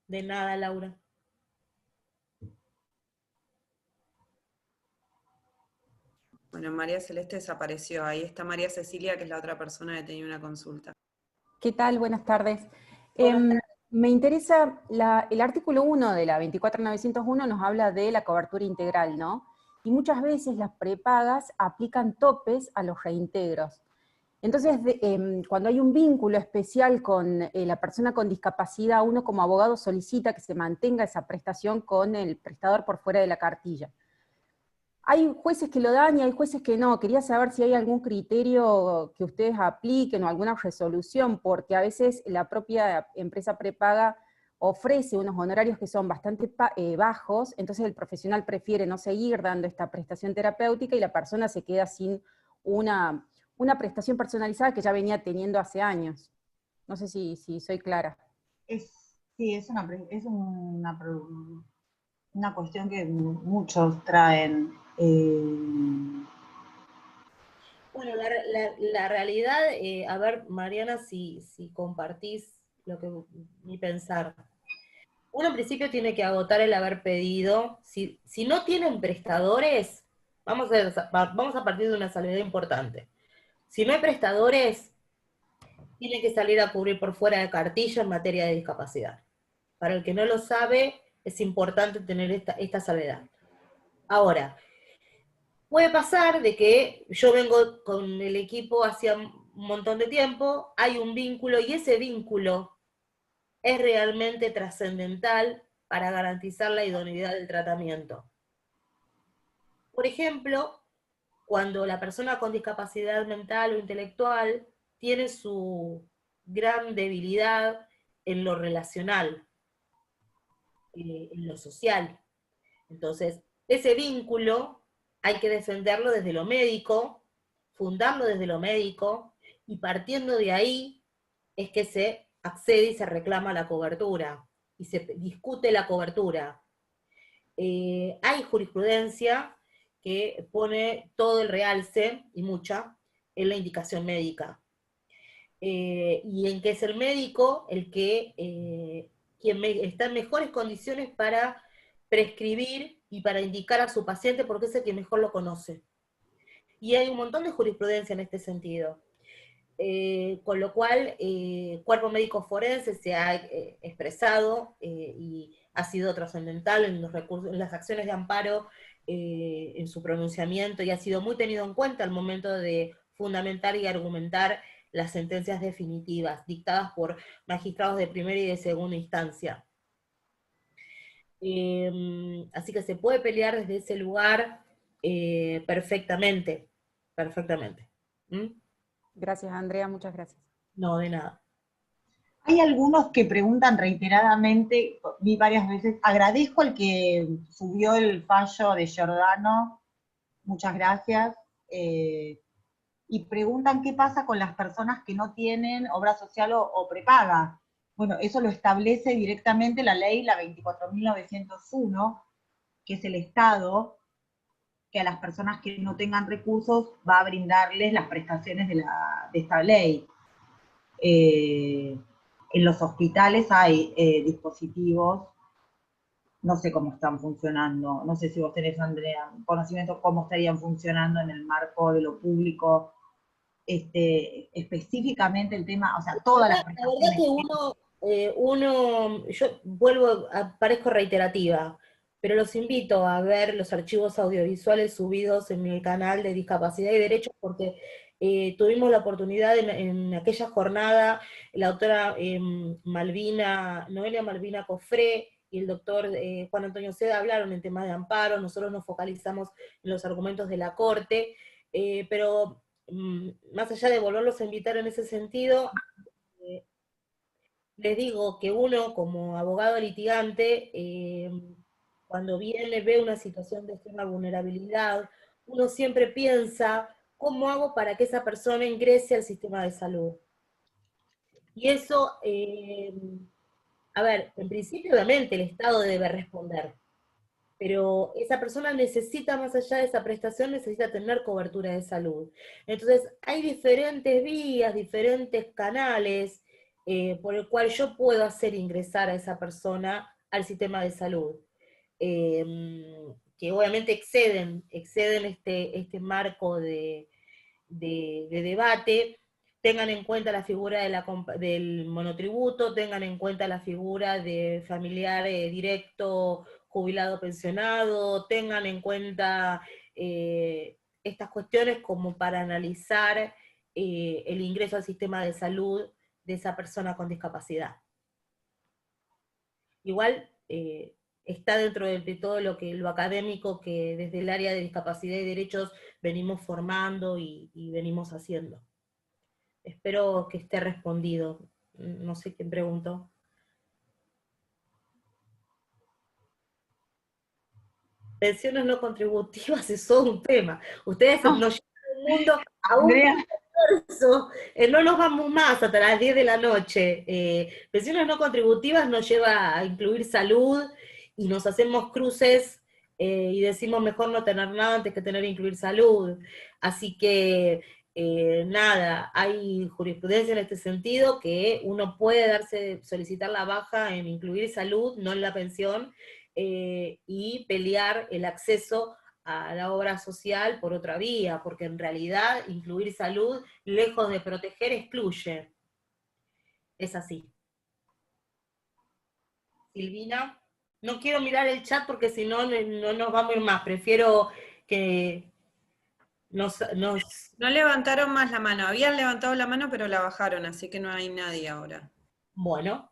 De nada, Laura. Bueno, María Celeste desapareció. Ahí está María Cecilia, que es la otra persona que tenía una consulta. ¿Qué tal? Buenas tardes. Me interesa, el artículo 1 de la 24901 nos habla de la cobertura integral, ¿no? Y muchas veces las prepagas aplican topes a los reintegros. Entonces, cuando hay un vínculo especial con la persona con discapacidad, uno como abogado solicita que se mantenga esa prestación con el prestador por fuera de la cartilla. Hay jueces que lo dan y hay jueces que no. Quería saber si hay algún criterio que ustedes apliquen o alguna resolución, porque a veces la propia empresa prepaga ofrece unos honorarios que son bastante bajos, entonces el profesional prefiere no seguir dando esta prestación terapéutica y la persona se queda sin una prestación personalizada que ya venía teniendo hace años. No sé si soy clara. Sí, es una cuestión que muchos traen. Bueno, la realidad, a ver, Mariana, si compartís mi pensar. Uno en principio tiene que agotar el haber pedido. Si no tienen prestadores, vamos a partir de una salvedad importante. Si no hay prestadores, tienen que salir a cubrir por fuera de cartilla en materia de discapacidad. Para el que no lo sabe, es importante tener esta salvedad. Ahora, puede pasar de que yo vengo con el equipo hacía un montón de tiempo, hay un vínculo, y ese vínculo es realmente trascendental para garantizar la idoneidad del tratamiento. Por ejemplo, cuando la persona con discapacidad mental o intelectual tiene su gran debilidad en lo relacional. en lo social. Entonces, ese vínculo hay que defenderlo desde lo médico, fundarlo desde lo médico, y partiendo de ahí es que se accede y se reclama la cobertura, y se discute la cobertura. Hay jurisprudencia que pone todo el realce, y mucha, en la indicación médica. Y en que es el médico el que quien está en mejores condiciones para prescribir y para indicar a su paciente, porque es el que mejor lo conoce. Y hay un montón de jurisprudencia en este sentido. Con lo cual, Cuerpo Médico Forense se ha expresado y ha sido trascendental en los recursos, en las acciones de amparo, en su pronunciamiento, y ha sido muy tenido en cuenta al momento de fundamentar y argumentar las sentencias definitivas, dictadas por magistrados de primera y de segunda instancia. Así que se puede pelear desde ese lugar perfectamente, perfectamente. ¿Mm? Gracias, Andrea, muchas gracias. No, de nada. Hay algunos que preguntan reiteradamente, vi varias veces, agradezco al que subió el fallo de Giordano, muchas gracias, y preguntan qué pasa con las personas que no tienen obra social o prepaga. Bueno, eso lo establece directamente la ley, la 24.901, que es el Estado, que a las personas que no tengan recursos va a brindarles las prestaciones de esta ley. En los hospitales hay dispositivos, no sé cómo están funcionando, no sé si vos tenés, Andrea, conocimiento cómo estarían funcionando en el marco de lo público, específicamente el tema, o sea, todas las prestaciones. La verdad que yo vuelvo, parezco reiterativa, pero los invito a ver los archivos audiovisuales subidos en mi canal de Discapacidad y Derechos, porque tuvimos la oportunidad en aquella jornada, la doctora Noelia Malvina Cofré y el doctor Juan Antonio Seda hablaron en temas de amparo. Nosotros nos focalizamos en los argumentos de la Corte, pero más allá de volverlos a invitar en ese sentido, les digo que uno como abogado litigante, cuando ve una situación de extrema vulnerabilidad, uno siempre piensa, ¿cómo hago para que esa persona ingrese al sistema de salud? Y eso, a ver, en principio obviamente el Estado debe responder, pero esa persona necesita, más allá de esa prestación, necesita tener cobertura de salud. Entonces, hay diferentes vías, diferentes canales por el cual yo puedo hacer ingresar a esa persona al sistema de salud, que obviamente exceden este marco de debate. Tengan en cuenta la figura del monotributo, tengan en cuenta la figura de familiar directo, jubilado, pensionado, tengan en cuenta estas cuestiones como para analizar el ingreso al sistema de salud de esa persona con discapacidad. Igual está dentro de todo lo académico que desde el área de discapacidad y derechos venimos formando y venimos haciendo. Espero que esté respondido. No sé quién preguntó. Pensiones no contributivas es todo un tema. Ustedes nos llevan al mundo a un universo. No nos vamos más hasta las 10 de la noche. Pensiones no contributivas nos lleva a incluir salud, y nos hacemos cruces y decimos mejor no tener nada antes que tener incluir salud. Así que nada, hay jurisprudencia en este sentido, que uno puede solicitar la baja en incluir salud, no en la pensión, y pelear el acceso a la obra social por otra vía, porque en realidad incluir salud, lejos de proteger, excluye. Es así. Silvina, no quiero mirar el chat porque si no, no nos vamos a ir más, prefiero que No levantaron más la mano, habían levantado la mano pero la bajaron, así que no hay nadie ahora. Bueno,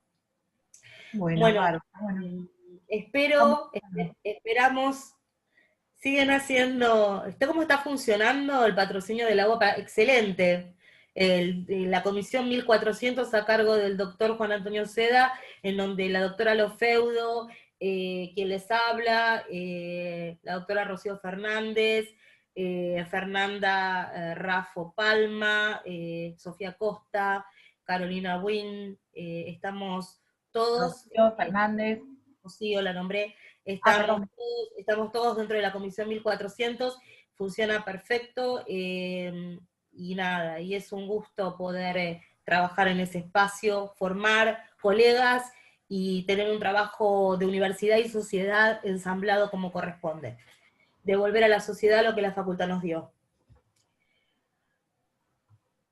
Bueno. esperamos, siguen haciendo, ¿cómo está funcionando el patrocinio del agua? Excelente. La comisión 1400 a cargo del doctor Juan Antonio Seda, en donde la doctora Lofeudo quien les habla, la doctora Rocío Fernández, Fernanda Raffo Palma, Sofía Costa, Carolina Wynn, estamos todos, Rocío Fernández. Rocío la nombré, Perdón. estamos todos dentro de la Comisión 1400, funciona perfecto, y nada, y es un gusto poder trabajar en ese espacio, formar colegas y tener un trabajo de universidad y sociedad ensamblado como corresponde. Devolver a la sociedad lo que la facultad nos dio.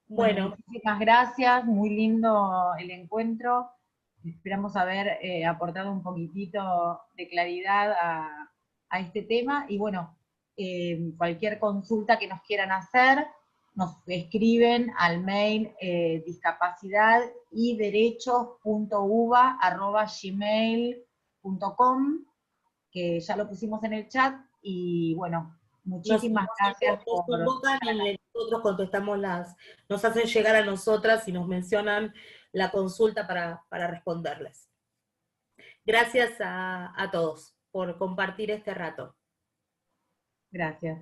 Bueno, Muchísimas gracias, muy lindo el encuentro. Esperamos haber aportado un poquitito de claridad a este tema. Y bueno, cualquier consulta que nos quieran hacer, nos escriben al mail discapacidadyderechos.uva@gmail.com, que ya lo pusimos en el chat. Y bueno, muchísimas gracias nos convocan y nosotros contestamos nos hacen llegar a nosotras y nos mencionan la consulta para responderles. Gracias a todos por compartir este rato. Gracias.